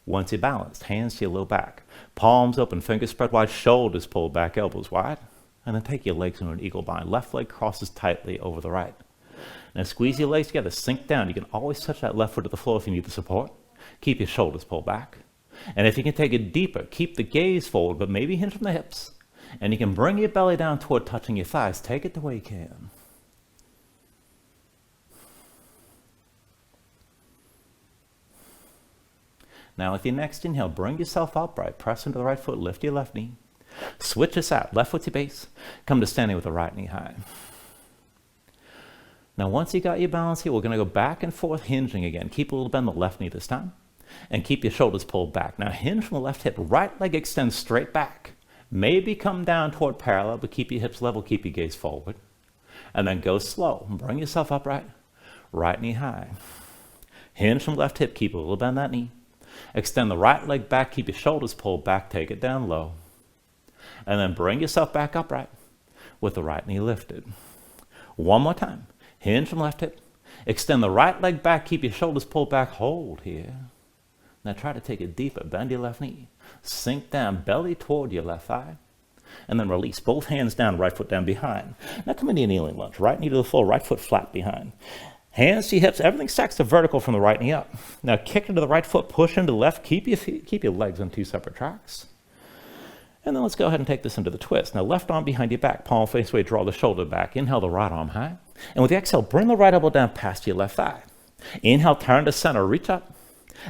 Speaker 1: Once you're balanced, hands to your low back. Palms open, fingers spread wide, shoulders pulled back, elbows wide. And then take your legs into an eagle bind. Left leg crosses tightly over the right. Now squeeze your legs together, sink down. You can always touch that left foot to the floor if you need the support. Keep your shoulders pulled back. And if you can take it deeper, keep the gaze forward, but maybe hinge from the hips. And you can bring your belly down toward touching your thighs. Take it the way you can. Now with your next inhale, bring yourself upright. Press into the right foot, lift your left knee. Switch this out, left foot to base. Come to standing with the right knee high. Now once you got your balance here, we're going to go back and forth, hinging again. Keep a little bend the left knee this time. And keep your shoulders pulled back. Now hinge from the left hip, right leg extends straight back. Maybe come down toward parallel, but keep your hips level, keep your gaze forward. And then go slow. Bring yourself upright, right knee high. Hinge from left hip, keep a little bend that knee. Extend the right leg back, keep your shoulders pulled back, take it down low. And then bring yourself back upright with the right knee lifted. One more time. Hinge from left hip. Extend the right leg back, keep your shoulders pulled back, hold here. Now try to take it deeper, bend your left knee. Sink down, belly toward your left thigh. And then release, both hands down, right foot down behind. Now come into your kneeling lunge, right knee to the floor, right foot flat behind. Hands to your hips, everything stacks to vertical from the right knee up. Now kick into the right foot, push into the left, keep your legs on two separate tracks. And then let's go ahead and take this into the twist. Now left arm behind your back, palm face away, draw the shoulder back. Inhale the right arm high. And with the exhale, bring the right elbow down past your left thigh. Inhale, turn to center, reach up.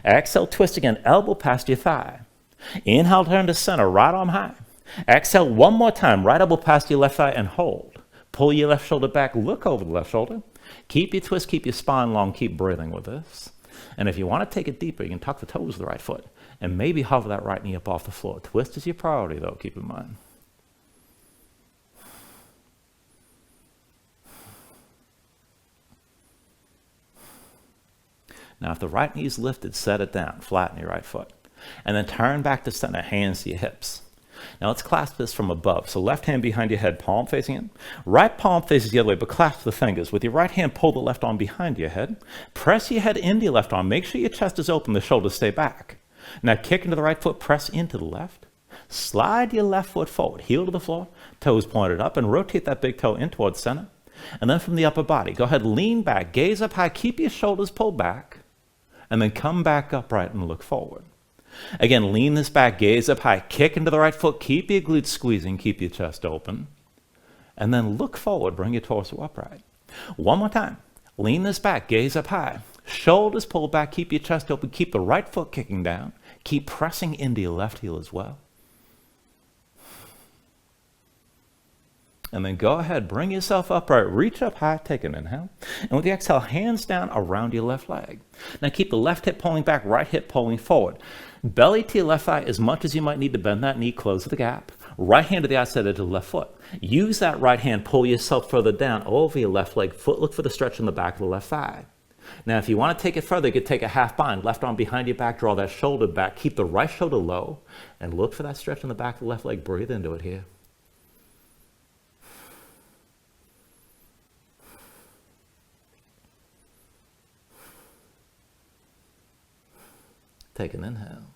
Speaker 1: Exhale, twist again, elbow past your thigh. Inhale, turn to center, right arm high. Exhale one more time, right elbow past your left thigh and hold. Pull your left shoulder back, look over the left shoulder. Keep your twist, keep your spine long, keep breathing with this. And if you want to take it deeper, you can tuck the toes of the right foot and maybe hover that right knee up off the floor. Twist is your priority though, keep in mind. Now if the right knee is lifted, set it down, flatten your right foot. And then turn back to center, hands to your hips. Now let's clasp this from above. So left hand behind your head, palm facing in. Right palm faces the other way, but clasp the fingers. With your right hand, pull the left arm behind your head. Press your head into your left arm. Make sure your chest is open, the shoulders stay back. Now kick into the right foot, press into the left. Slide your left foot forward, heel to the floor, toes pointed up, and rotate that big toe in towards center. And then from the upper body, go ahead, lean back, gaze up high, keep your shoulders pulled back, and then come back upright and look forward. Again, lean this back, gaze up high, kick into the right foot, keep your glutes squeezing, keep your chest open. And then look forward, bring your torso upright. One more time. Lean this back, gaze up high. Shoulders pulled back, keep your chest open, keep the right foot kicking down. Keep pressing into your left heel as well. And then go ahead, bring yourself upright, reach up high, take an inhale. And with the exhale, hands down around your left leg. Now keep the left hip pulling back, right hip pulling forward. Belly to your left thigh as much as you might need to bend that knee, close the gap. Right hand to the outside edge of the left foot. Use that right hand, pull yourself further down over your left leg. Foot, look for the stretch in the back of the left thigh. Now if you want to take it further, you could take a half bind. Left arm behind your back, draw that shoulder back. Keep the right shoulder low and look for that stretch in the back of the left leg. Breathe into it here. Take an inhale.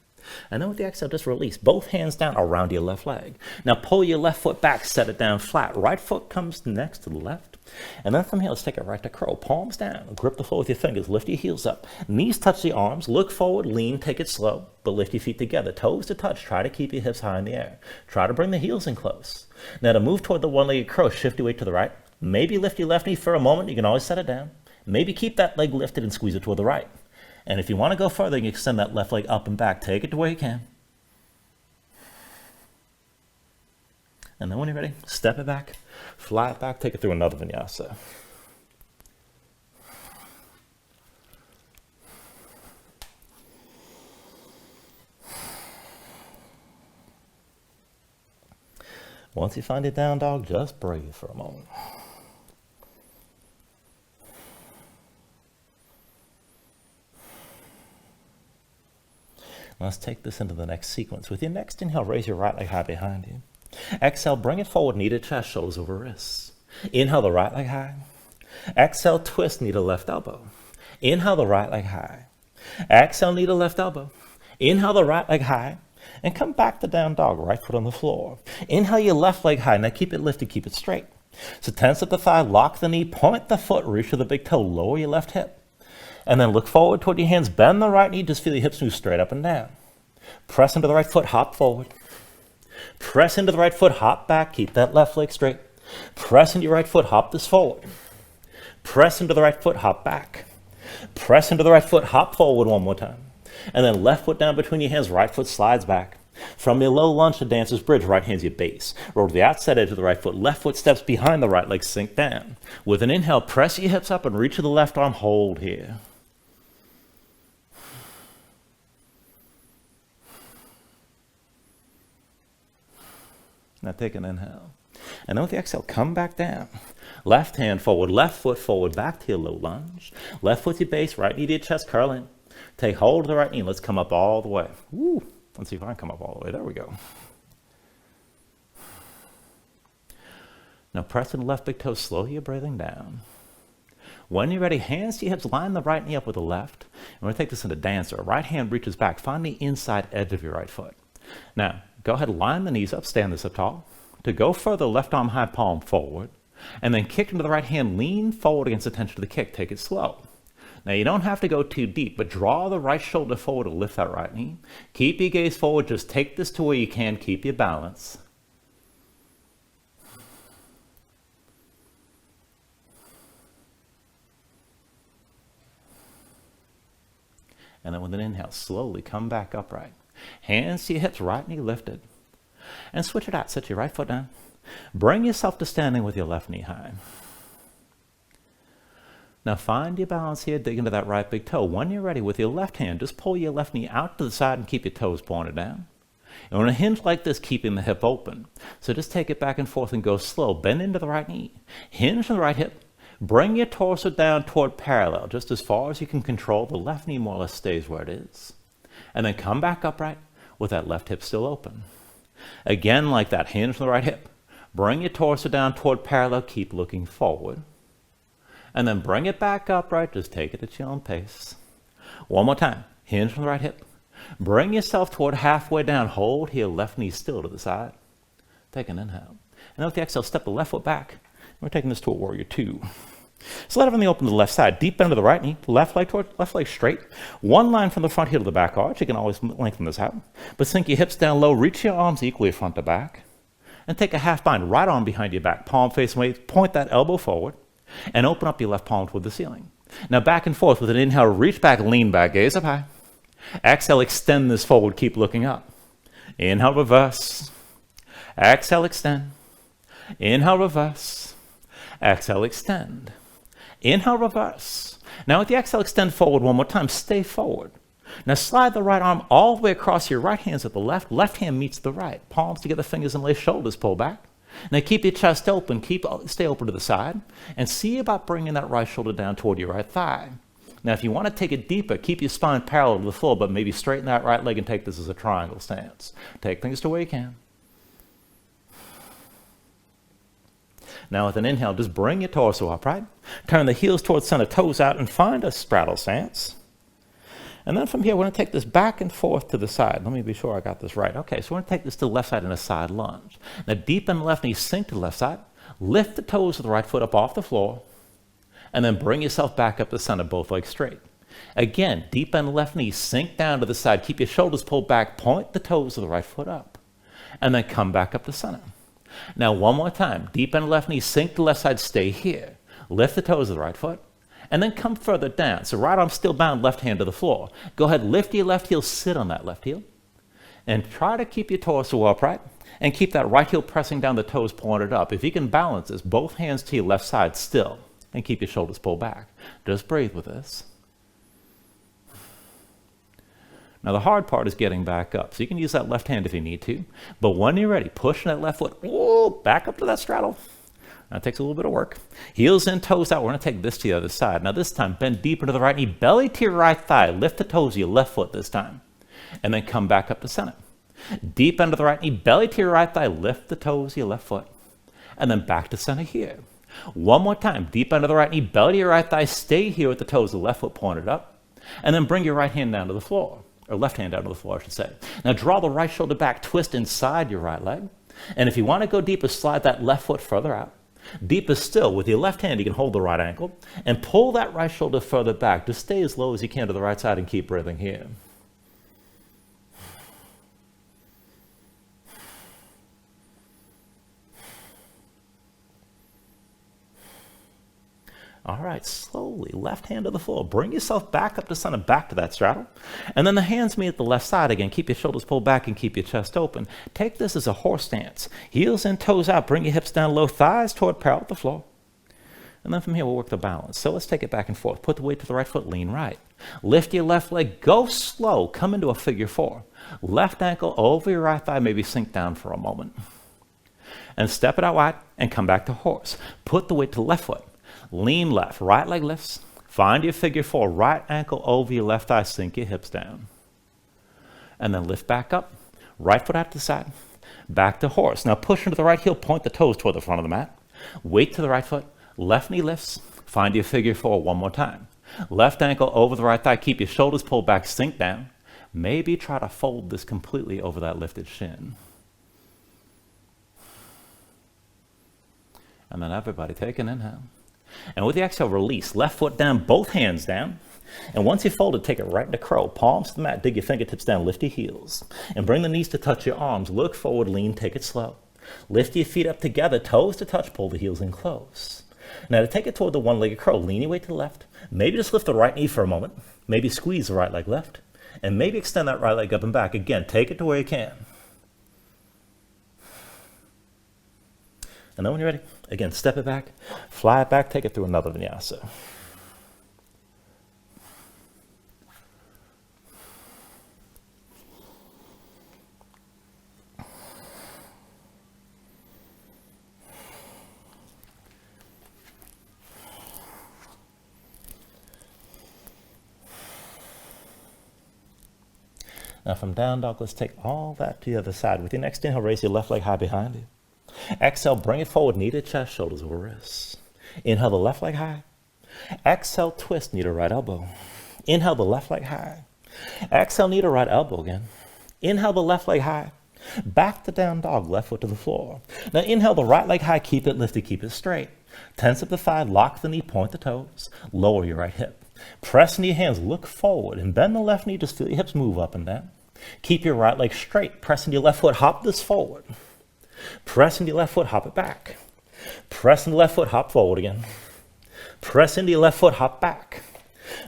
Speaker 1: And then with the exhale, just release. Both hands down around your left leg. Now pull your left foot back, set it down flat. Right foot comes next to the left. And then from here, let's take it right to crow. Palms down. Grip the floor with your fingers. Lift your heels up. Knees touch the arms. Look forward. Lean. Take it slow. But lift your feet together. Toes to touch. Try to keep your hips high in the air. Try to bring the heels in close. Now to move toward the one-legged crow, shift your weight to the right. Maybe lift your left knee for a moment. You can always set it down. Maybe keep that leg lifted and squeeze it toward the right. And if you want to go further, you can extend that left leg up and back. Take it to where you can. And then when you're ready, step it back, fly it back, take it through another vinyasa. Once you find your down dog, just breathe for a moment. Let's take this into the next sequence. With your next inhale, raise your right leg high behind you. Exhale, bring it forward, knee to chest, shoulders over wrists. Inhale the right leg high. Exhale, twist, knee to left elbow. Inhale the right leg high. Exhale, knee to left elbow. Inhale the right leg high. And come back to down dog, right foot on the floor. Inhale your left leg high. Now keep it lifted, keep it straight. So tense up the thigh, lock the knee, point the foot, reach to the big toe, lower your left hip. And then look forward toward your hands, bend the right knee, just feel your hips move straight up and down. Press into the right foot, hop forward. Press into the right foot, hop back, keep that left leg straight. Press into your right foot, hop this forward. Press into the right foot, hop back. Press into the right foot, hop forward one more time. And then left foot down between your hands, right foot slides back. From your low lunge to dancer's bridge, right hand's your base. Roll to the outside edge of the right foot, left foot steps behind the right leg, sink down. With an inhale, press your hips up and reach to the left arm, hold here. Now take an inhale. And then with the exhale, come back down. Left hand forward, left foot forward, back to your low lunge. Left foot to your base, right knee to your chest, curl in. Take hold of the right knee. Let's come up all the way. Woo. Let's see if I can come up all the way. There we go. Now press in the left big toe, slowly you're breathing down. When you're ready, hands to your hips, line the right knee up with the left. And we're going to take this into dancer. Right hand reaches back. Find the inside edge of your right foot. Now, go ahead, line the knees up, stand this up tall. To go further, left arm high, palm forward. And then kick into the right hand, lean forward against the tension of the kick. Take it slow. Now, you don't have to go too deep, but draw the right shoulder forward to lift that right knee. Keep your gaze forward. Just take this to where you can. Keep your balance. And then with an inhale, slowly come back upright. Hands to your hips, right knee lifted. And switch it out. Set your right foot down. Bring yourself to standing with your left knee high. Now find your balance here, dig into that right big toe. When you're ready, with your left hand, just pull your left knee out to the side and keep your toes pointed down. And on a hinge like this, keeping the hip open. So just take it back and forth and go slow. Bend into the right knee. Hinge on the right hip. Bring your torso down toward parallel, just as far as you can control. The left knee more or less stays where it is. And then come back upright with that left hip still open. Again, like that, hinge on the right hip. Bring your torso down toward parallel. Keep looking forward. And then bring it back upright. Just take it at your own pace. One more time. Hinge from the right hip. Bring yourself toward halfway down. Hold here. Left knee still to the side. Take an inhale. And with the exhale, step the left foot back. We're taking this to a warrior two. So let everything open to the left side. Deep bend to the right knee. Left leg straight. One line from the front heel to the back arch. You can always lengthen this out. But sink your hips down low. Reach your arms equally front to back. And take a half bind. Right arm behind your back. Palm facing away. Point that elbow forward. And open up your left palm toward the ceiling. Now back and forth with an inhale, reach back, lean back, gaze up high. Exhale, extend this forward, keep looking up. Inhale, reverse. Exhale, extend. Inhale, reverse. Exhale, extend. Inhale, reverse. Now with the exhale, extend forward one more time, stay forward. Now slide the right arm all the way across your right hands at the left. Left hand meets the right. Palms together, fingers and lace, shoulders pull back. Now keep your chest open, stay open to the side, and see about bringing that right shoulder down toward your right thigh. Now if you want to take it deeper, keep your spine parallel to the floor, but maybe straighten that right leg and take this as a triangle stance. Take things to where you can. Now with an inhale, just bring your torso upright. Turn the heels towards center, toes out, and find a straddle stance. And then from here, we're going to take this back and forth to the side. Let me be sure I got this right. Okay, so we're going to take this to the left side in a side lunge. Now, deep bend the left knee, sink to the left side. Lift the toes of the right foot up off the floor. And then bring yourself back up to center, both legs straight. Again, deep bend the left knee, sink down to the side. Keep your shoulders pulled back. Point the toes of the right foot up. And then come back up to center. Now, one more time. Deep bend the left knee, sink to the left side. Stay here. Lift the toes of the right foot. And then come further down. So right arm still bound, left hand to the floor. Go ahead, lift your left heel, sit on that left heel. And try to keep your torso upright. And keep that right heel pressing down, the toes pointed up. If you can balance this, both hands to your left side still. And keep your shoulders pulled back. Just breathe with this. Now the hard part is getting back up. So you can use that left hand if you need to. But when you're ready, pushing that left foot back up to that straddle. That takes a little bit of work. Heels in, toes out. We're going to take this to the other side. Now this time, bend deeper to the right knee, belly to your right thigh. Lift the toes of your left foot this time. And then come back up to center. Deep end of the right knee, belly to your right thigh. Lift the toes of your left foot. And then back to center here. One more time. Deep end of the right knee, belly to your right thigh. Stay here with the toes of the left foot pointed up. And then bring your right hand down to the floor. Or left hand down to the floor, I should say. Now draw the right shoulder back. Twist inside your right leg. And if you want to go deeper, slide that left foot further out. Deeper still, with your left hand, you can hold the right ankle and pull that right shoulder further back. Just stay as low as you can to the right side and keep breathing here. All right, slowly, left hand to the floor. Bring yourself back up to center, back to that straddle. And then the hands meet at the left side again. Keep your shoulders pulled back and keep your chest open. Take this as a horse stance. Heels in, toes out. Bring your hips down low, thighs toward parallel with the floor. And then from here, we'll work the balance. So let's take it back and forth. Put the weight to the right foot, lean right. Lift your left leg, go slow. Come into a figure four. Left ankle over your right thigh, maybe sink down for a moment. And step it out wide and come back to horse. Put the weight to the left foot. Lean left, right leg lifts. Find your figure four, right ankle over your left thigh, sink your hips down. And then lift back up, right foot out to the side, back to horse. Now push into the right heel, point the toes toward the front of the mat. Weight to the right foot, left knee lifts. Find your figure four one more time. Left ankle over the right thigh, keep your shoulders pulled back, sink down. Maybe try to fold this completely over that lifted shin. And then everybody take an inhale. And with the exhale, release. Left foot down, both hands down. And once you fold it, take it right into crow. Palms to the mat, dig your fingertips down, lift your heels. And bring the knees to touch your arms. Look forward, lean, take it slow. Lift your feet up together, toes to touch, pull the heels in close. Now to take it toward the one-legged crow, lean your weight to the left. Maybe just lift the right knee for a moment. Maybe squeeze the right leg left. And maybe extend that right leg up and back. Again, take it to where you can. And then when you're ready, again, step it back, fly it back, take it through another vinyasa. Now from down dog, let's take all that to the other side. With your next inhale, raise your left leg high behind you. Exhale, bring it forward, knee to chest, shoulders over wrists. Inhale the left leg high. Exhale, twist, knee to right elbow. Inhale the left leg high. Exhale, knee to right elbow again. Inhale the left leg high. Back to down dog, left foot to the floor. Now inhale the right leg high, keep it lifted, keep it straight. Tense up the thigh, lock the knee, point the toes. Lower your right hip. Press into your hands, look forward, and bend the left knee, just feel your hips move up and down. Keep your right leg straight, press into your left foot, hop this forward. Press into your left foot, hop it back. Press into the left foot, hop forward again. Press into your left foot, hop back.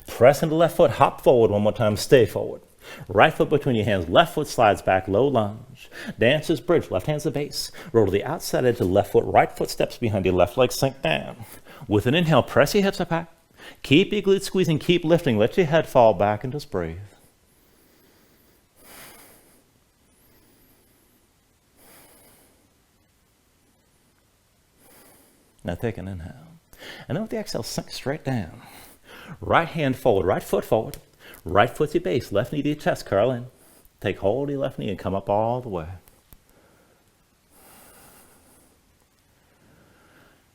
Speaker 1: Press into the left foot, hop forward one more time, stay forward. Right foot between your hands, left foot slides back, low lunge. Dancer's bridge, left hand's the base. Roll to the outside edge of the left foot, right foot steps behind your left leg, sink down. With an inhale, press your hips up high. Keep your glutes squeezing, keep lifting, let your head fall back and just breathe. Now take an inhale. And then with the exhale, sink straight down. Right hand forward, right foot forward. Right foot's your base, left knee to your chest, curl in. Take hold of your left knee and come up all the way.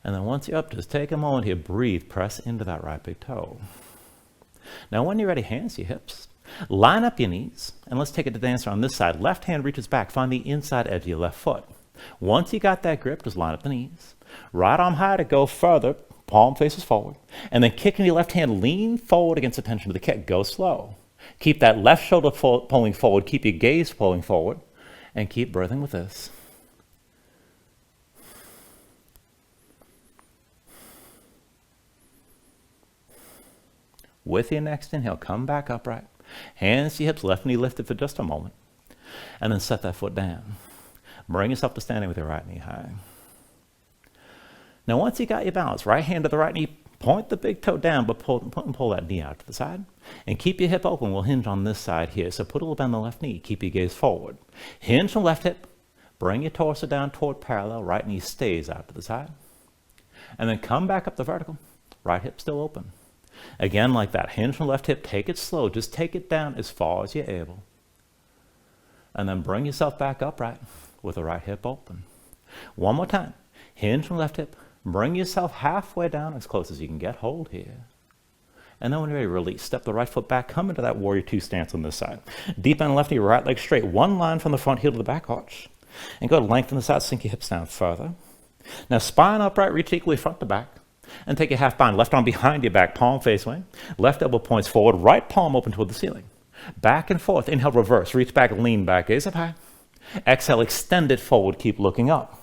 Speaker 1: And then once you're up, just take a moment here, breathe, press into that right big toe. Now when you're ready, hands to your hips. Line up your knees, and let's take it to dancer on this side. Left hand reaches back, find the inside edge of your left foot. Once you got that grip, just line up the knees. Right arm high to go further, palm faces forward. And then kicking your left hand, lean forward against the tension of the kick. Go slow. Keep that left shoulder pulling forward, keep your gaze pulling forward, and keep breathing with this. With your next inhale, come back upright. Hands to your hips, left knee lifted for just a moment. And then set that foot down. Bring yourself to standing with your right knee high. Now once you got your balance, right hand to the right knee, point the big toe down, but pull that knee out to the side. And keep your hip open. We'll hinge on this side here. So put a little bend on the left knee. Keep your gaze forward. Hinge from left hip. Bring your torso down toward parallel. Right knee stays out to the side. And then come back up the vertical. Right hip still open. Again, like that. Hinge from left hip. Take it slow. Just take it down as far as you're able. And then bring yourself back upright with the right hip open. One more time. Hinge from left hip. Bring yourself halfway down as close as you can get. Hold here. And then when you're ready, release. Step the right foot back. Come into that warrior two stance on this side. Deep end left knee, right leg straight. One line from the front heel to the back arch. And go to lengthen the side. Sink your hips down further. Now spine upright. Reach equally front to back. And take a half bind. Left arm behind your back. Palm face away. Left elbow points forward. Right palm open toward the ceiling. Back and forth. Inhale, reverse. Reach back, lean back. Gaze up high. Exhale, extend it forward. Keep looking up.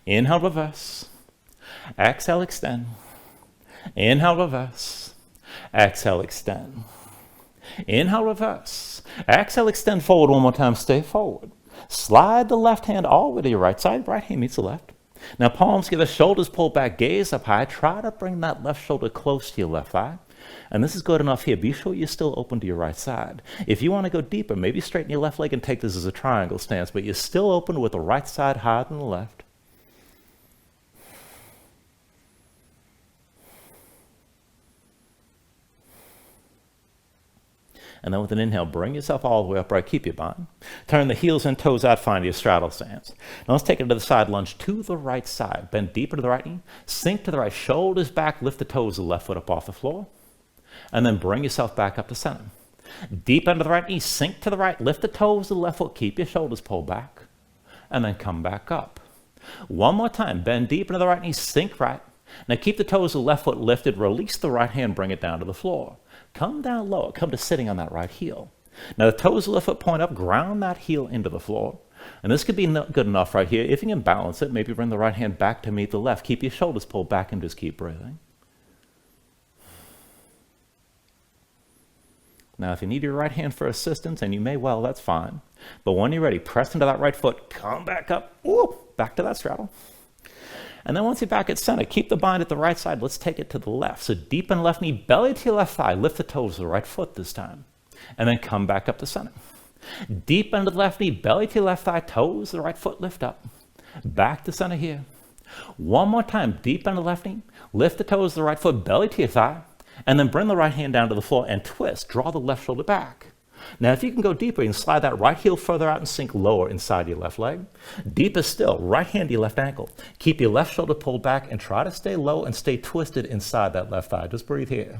Speaker 1: Inhale, reverse. Exhale, extend. Inhale, reverse. Exhale, extend. Inhale, reverse. Exhale, extend forward one more time. Stay forward. Slide the left hand all the way to your right side. Right hand meets the left. Now palms together, shoulders pull back, gaze up high. Try to bring that left shoulder close to your left thigh. And this is good enough here. Be sure you're still open to your right side. If you want to go deeper, maybe straighten your left leg and take this as a triangle stance, but you're still open with the right side higher than the left. And then with an inhale, bring yourself all the way upright. Keep your bind. Turn the heels and toes out. Find your straddle stance. Now let's take it to the side lunge to the right side. Bend deeper to the right knee. Sink to the right. Shoulders back. Lift the toes of the left foot up off the floor. And then bring yourself back up to center. Deep into the right knee. Sink to the right. Lift the toes of the left foot. Keep your shoulders pulled back. And then come back up. One more time. Bend deep into the right knee. Sink right. Now keep the toes of the left foot lifted. Release the right hand. Bring it down to the floor. Come down lower. Come to sitting on that right heel. Now the toes of the left foot point up. Ground that heel into the floor. And this could be good enough right here. If you can balance it, maybe bring the right hand back to meet the left. Keep your shoulders pulled back and just keep breathing. Now, if you need your right hand for assistance, and you may well, that's fine. But when you're ready, press into that right foot. Come back up. Ooh, back to that straddle. And then once you're back at center, keep the bind at the right side. Let's take it to the left. So deepen left knee, belly to your left thigh. Lift the toes of the right foot this time. And then come back up to center. Deep into the left knee, belly to your left thigh. Toes of the right foot lift up. Back to center here. One more time. Deep into the left knee. Lift the toes of the right foot, belly to your thigh. And then bring the right hand down to the floor and twist. Draw the left shoulder back. Now, if you can go deeper, you can slide that right heel further out and sink lower inside your left leg. Deeper still, right hand to your left ankle. Keep your left shoulder pulled back and try to stay low and stay twisted inside that left thigh. Just breathe here.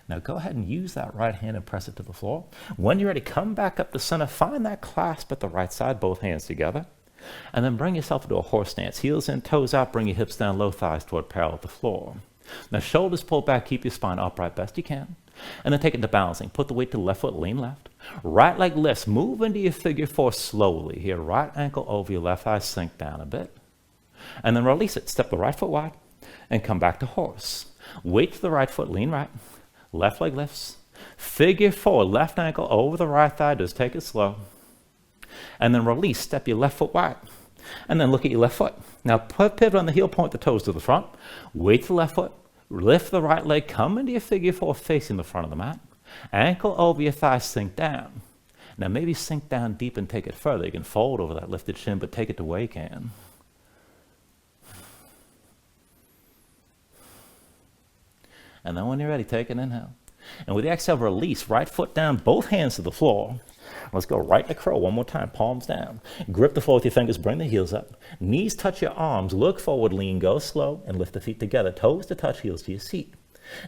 Speaker 1: Now go ahead and use that right hand and press it to the floor. When you're ready, come back up to center. Find that clasp at the right side, both hands together. And then bring yourself into a horse stance. Heels in, toes out. Bring your hips down, low thighs toward parallel with the floor. Now shoulders pulled back. Keep your spine upright best you can. And then take it to balancing. Put the weight to the left foot, lean left. Right leg lifts. Move into your figure four slowly. Here, right ankle over your left thigh. Sink down a bit. And then release it. Step the right foot wide and come back to horse. Weight to the right foot, lean right. Left leg lifts. Figure four, left ankle over the right thigh. Just take it slow. And then release. Step your left foot wide. And then look at your left foot. Now pivot on the heel, point the toes to the front. Weight to the left foot. Lift the right leg. Come into your figure four facing the front of the mat. Ankle over your thigh, sink down. Now maybe sink down deep and take it further. You can fold over that lifted shin, but take it to where you can. And then when you're ready, take an inhale. And with the exhale, release. Right foot down, both hands to the floor. Let's go right in the crow one more time, palms down. Grip the floor with your fingers, bring the heels up. Knees touch your arms, look forward, lean, go slow, and lift the feet together. Toes to touch, heels to your seat.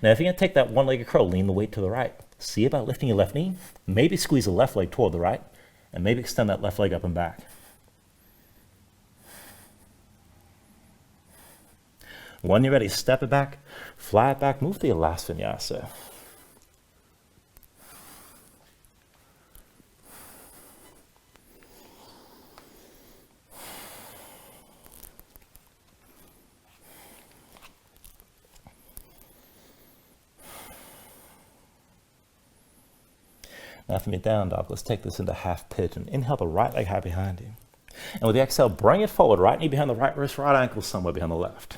Speaker 1: Now, if you're going to take that one-legged crow, lean the weight to the right. See about lifting your left knee. Maybe squeeze the left leg toward the right, and maybe extend that left leg up and back. When you're ready, step it back, fly it back, move to your last vinyasa. Now from your down dog, let's take this into half pigeon. Inhale the right leg high behind you. And with the exhale, bring it forward, right knee behind the right wrist, right ankle somewhere behind the left.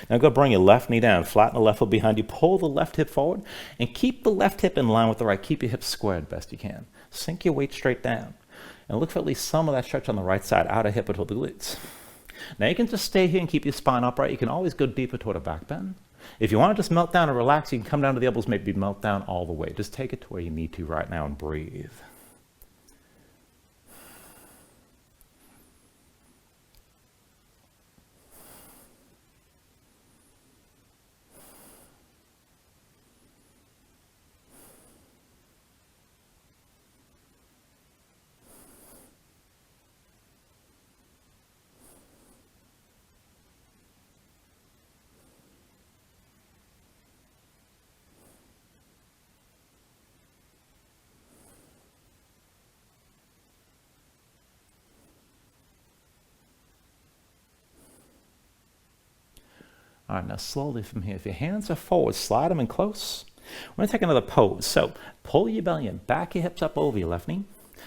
Speaker 1: Now go bring your left knee down, flatten the left foot behind you, pull the left hip forward, and keep the left hip in line with the right. Keep your hips squared best you can. Sink your weight straight down. And look for at least some of that stretch on the right side, outer hip or toward the glutes. Now you can just stay here and keep your spine upright. You can always go deeper toward a back bend. If you want to just melt down and relax, you can come down to the elbows, maybe melt down all the way. Just take it to where you need to right now and breathe. All right, now slowly from here, if your hands are forward, slide them in close. We're going to take another pose. So pull your belly in, back your hips up over your left knee.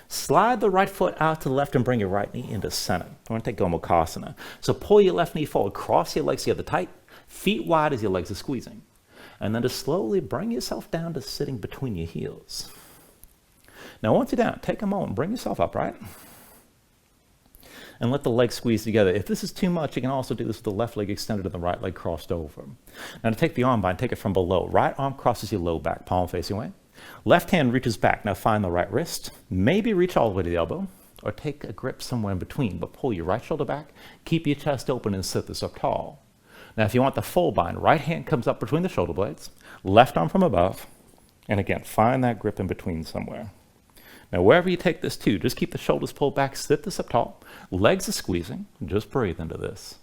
Speaker 1: Slide the right foot out to the left and bring your right knee into center. We're going to take Gomukhasana. So pull your left knee forward, cross your legs together tight, feet wide as your legs are squeezing. And then just slowly bring yourself down to sitting between your heels. Now once you're down, take a moment, bring yourself upright. And let the legs squeeze together. If this is too much, you can also do this with the left leg extended and the right leg crossed over. Now to take the arm bind, take it from below. Right arm crosses your low back, palm facing away. Left hand reaches back. Now find the right wrist. Maybe reach all the way to the elbow, or take a grip somewhere in between, but pull your right shoulder back. Keep your chest open and sit this up tall. Now if you want the full bind, right hand comes up between the shoulder blades, left arm from above, and again, find that grip in between somewhere. Now, wherever you take this to, just keep the shoulders pulled back, sit this up tall. Legs are squeezing. Just breathe into this.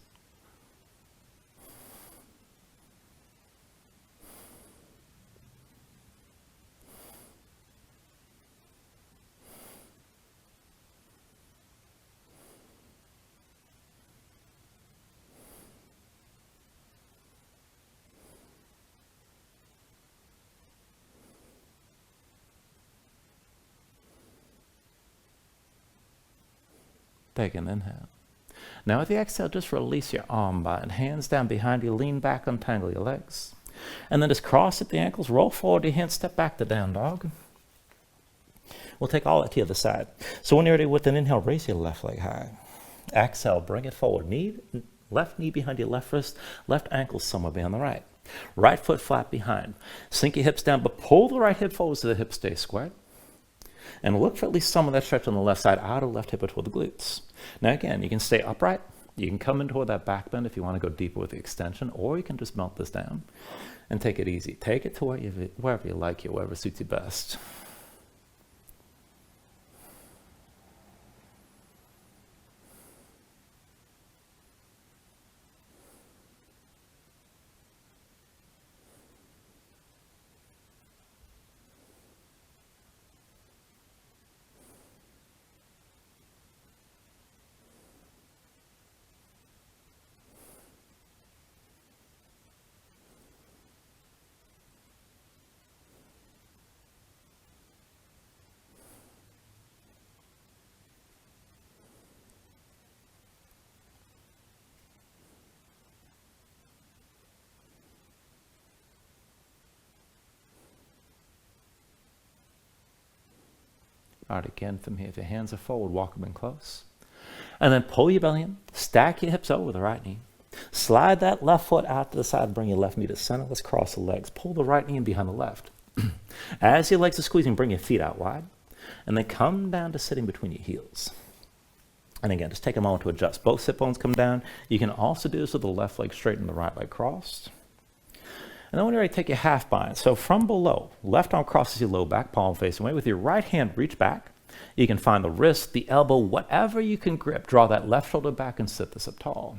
Speaker 1: Take an inhale. Now with the exhale, just release your arm bind. Hands down behind you, lean back, untangle your legs. And then just cross at the ankles, roll forward your hands, step back to down dog. We'll take all that to the other side. So when you're ready with an inhale, raise your left leg high. Exhale, bring it forward. Left knee behind your left wrist, left ankle somewhere behind the right. Right foot flat behind. Sink your hips down, but pull the right hip forward so the hips stay squared. And look for at least some of that stretch on the left side, outer left hip toward the glutes. Now again, you can stay upright. You can come in toward that back bend if you want to go deeper with the extension, or you can just melt this down and take it easy. Take it to wherever you like it, wherever suits you best. All right, again from here, if your hands are forward, walk them in close. And then pull your belly in, stack your hips over the right knee. Slide that left foot out to the side, bring your left knee to center. Let's cross the legs. Pull the right knee in behind the left. As your legs are squeezing, bring your feet out wide. And then come down to sitting between your heels. And again, just take a moment to adjust. Both sit bones come down. You can also do this with the left leg straight and the right leg crossed. And then when you're ready, take your half bind. So from below, left arm crosses your low back, palm facing away. With your right hand, reach back. You can find the wrist, the elbow, whatever you can grip. Draw that left shoulder back and sit this up tall.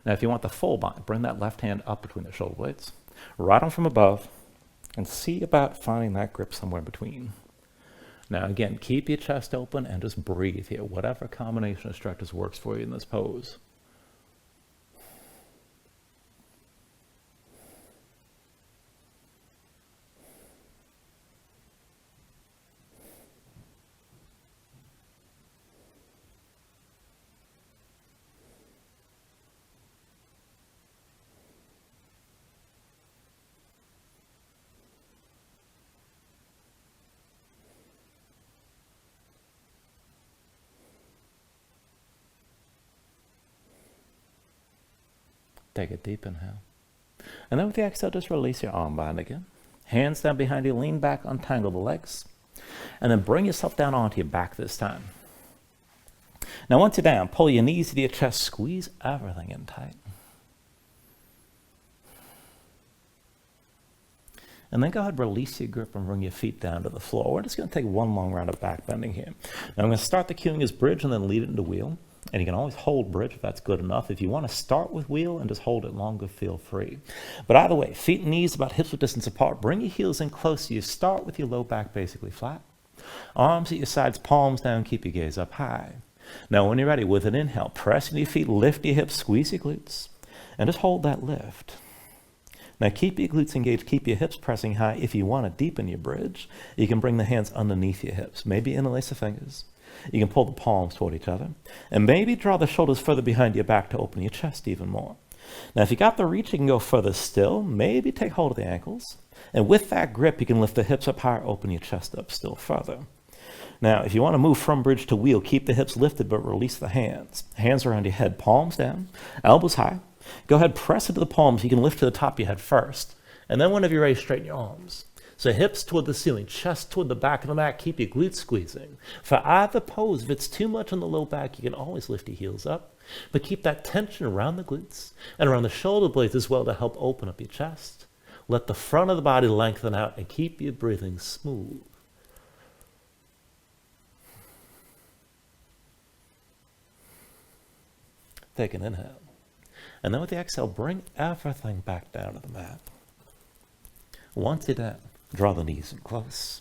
Speaker 1: Now, if you want the full bind, bring that left hand up between the shoulder blades, right on from above, and see about finding that grip somewhere between. Now, again, keep your chest open and just breathe here, whatever combination of stretches works for you in this pose. Take a deep inhale. And then with the exhale, just release your arm bind again. Hands down behind you, lean back, untangle the legs. And then bring yourself down onto your back this time. Now once you're down, pull your knees to your chest, squeeze everything in tight. And then go ahead, release your grip and bring your feet down to the floor. We're just going to take one long round of back bending here. Now I'm going to start the cueing as bridge and then lead it into wheel. And you can always hold bridge if that's good enough. If you want to start with wheel and just hold it longer, feel free. But either way, feet and knees about hips width distance apart. Bring your heels in close so you start with your low back basically flat. Arms at your sides, palms down, keep your gaze up high. Now when you're ready, with an inhale, press into your feet, lift your hips, squeeze your glutes, and just hold that lift. Now keep your glutes engaged, keep your hips pressing high. If you want to deepen your bridge, you can bring the hands underneath your hips, maybe interlace the fingers. You can pull the palms toward each other, and maybe draw the shoulders further behind your back to open your chest even more. Now, if you got the reach, you can go further still. Maybe take hold of the ankles, and with that grip, you can lift the hips up higher, open your chest up still further. Now, if you want to move from bridge to wheel, keep the hips lifted, but release the hands. Hands around your head, palms down, elbows high. Go ahead, press into the palms. You can lift to the top of your head first, and then whenever you're ready, straighten your arms. So hips toward the ceiling, chest toward the back of the mat, keep your glutes squeezing. For either pose, if it's too much on the low back, you can always lift your heels up, but keep that tension around the glutes and around the shoulder blades as well to help open up your chest. Let the front of the body lengthen out and keep your breathing smooth. Take an inhale. And then with the exhale, bring everything back down to the mat. Once you're down, draw the knees in close.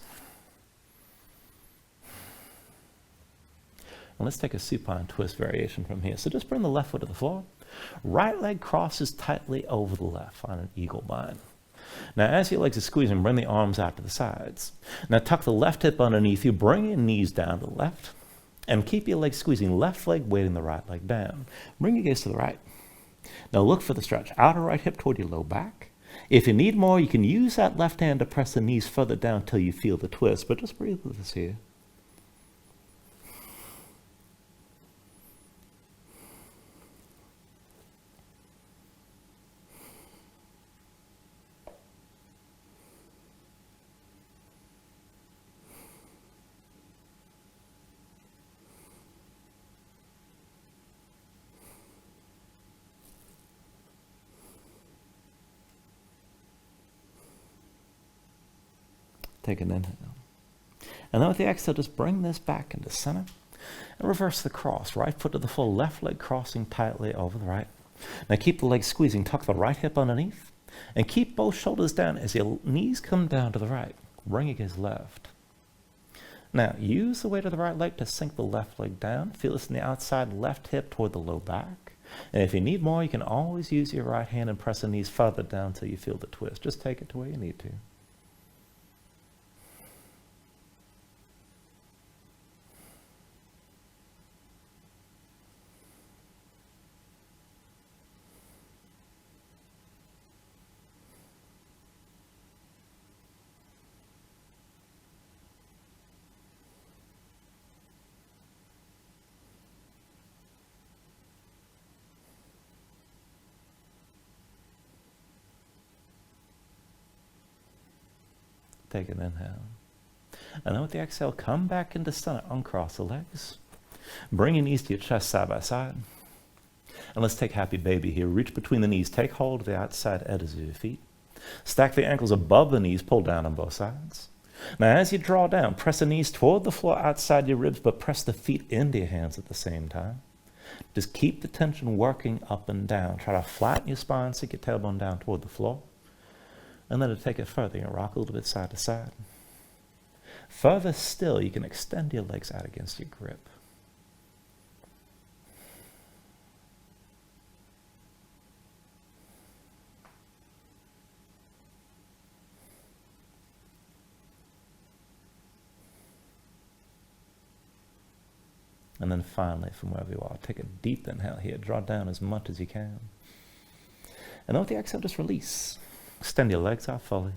Speaker 1: And let's take a supine twist variation from here. So just bring the left foot to the floor. Right leg crosses tightly over the left on an eagle bind. Now as your legs are squeezing, bring the arms out to the sides. Now tuck the left hip underneath you, bring your knees down to the left, and keep your legs squeezing, left leg weighting the right leg down. Bring your gaze to the right. Now look for the stretch. Outer right hip toward your low back. If you need more, you can use that left hand to press the knees further down until you feel the twist, but just breathe with us here. Take an inhale. And then with the exhale, just bring this back into center and reverse the cross. Right foot to the floor, left leg crossing tightly over the right. Now keep the legs squeezing, tuck the right hip underneath, and keep both shoulders down as your knees come down to the right. Bring your gaze left. Now use the weight of the right leg to sink the left leg down. Feel this in the outside left hip toward the low back. And if you need more, you can always use your right hand and press the knees further down until you feel the twist. Just take it to where you need to. Take an inhale. And then with the exhale, come back into center, uncross the legs. Bring your knees to your chest side by side. And let's take happy baby here. Reach between the knees, take hold of the outside edges of your feet. Stack the ankles above the knees, pull down on both sides. Now as you draw down, press the knees toward the floor outside your ribs, but press the feet into your hands at the same time. Just keep the tension working up and down. Try to flatten your spine, sink your tailbone down toward the floor. And then to take it further, you rock a little bit side to side. Further still, you can extend your legs out against your grip. And then finally, from wherever you are, take a deep inhale here. Draw down as much as you can. And then with the exhale, just release. Extend your legs out fully.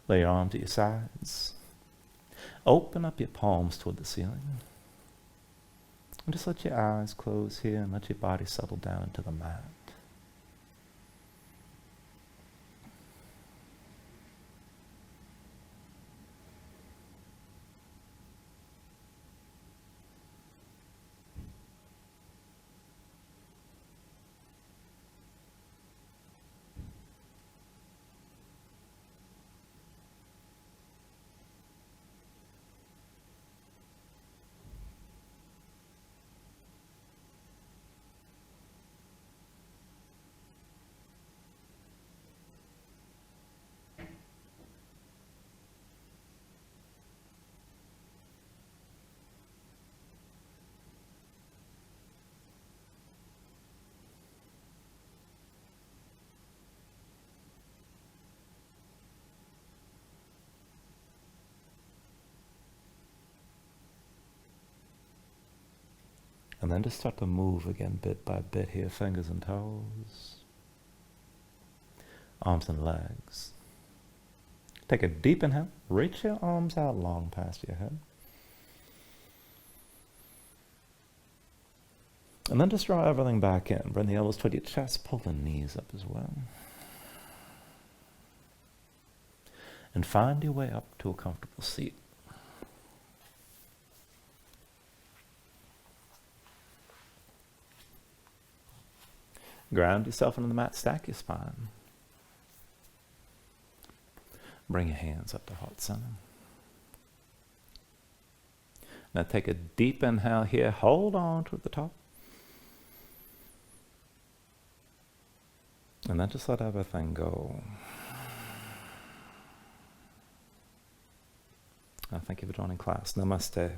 Speaker 1: Lay your arms to your sides. Open up your palms toward the ceiling. And just let your eyes close here and let your body settle down into the mat. And then just start to move again bit by bit here, fingers and toes, arms and legs. Take a deep inhale, reach your arms out long past your head. And then just draw everything back in. Bring the elbows toward your chest, pull the knees up as well. And find your way up to a comfortable seat. Ground yourself into the mat, stack your spine. Bring your hands up to heart center. Now take a deep inhale here, hold on to the top. And then just let everything go. Thank you for joining class. Namaste.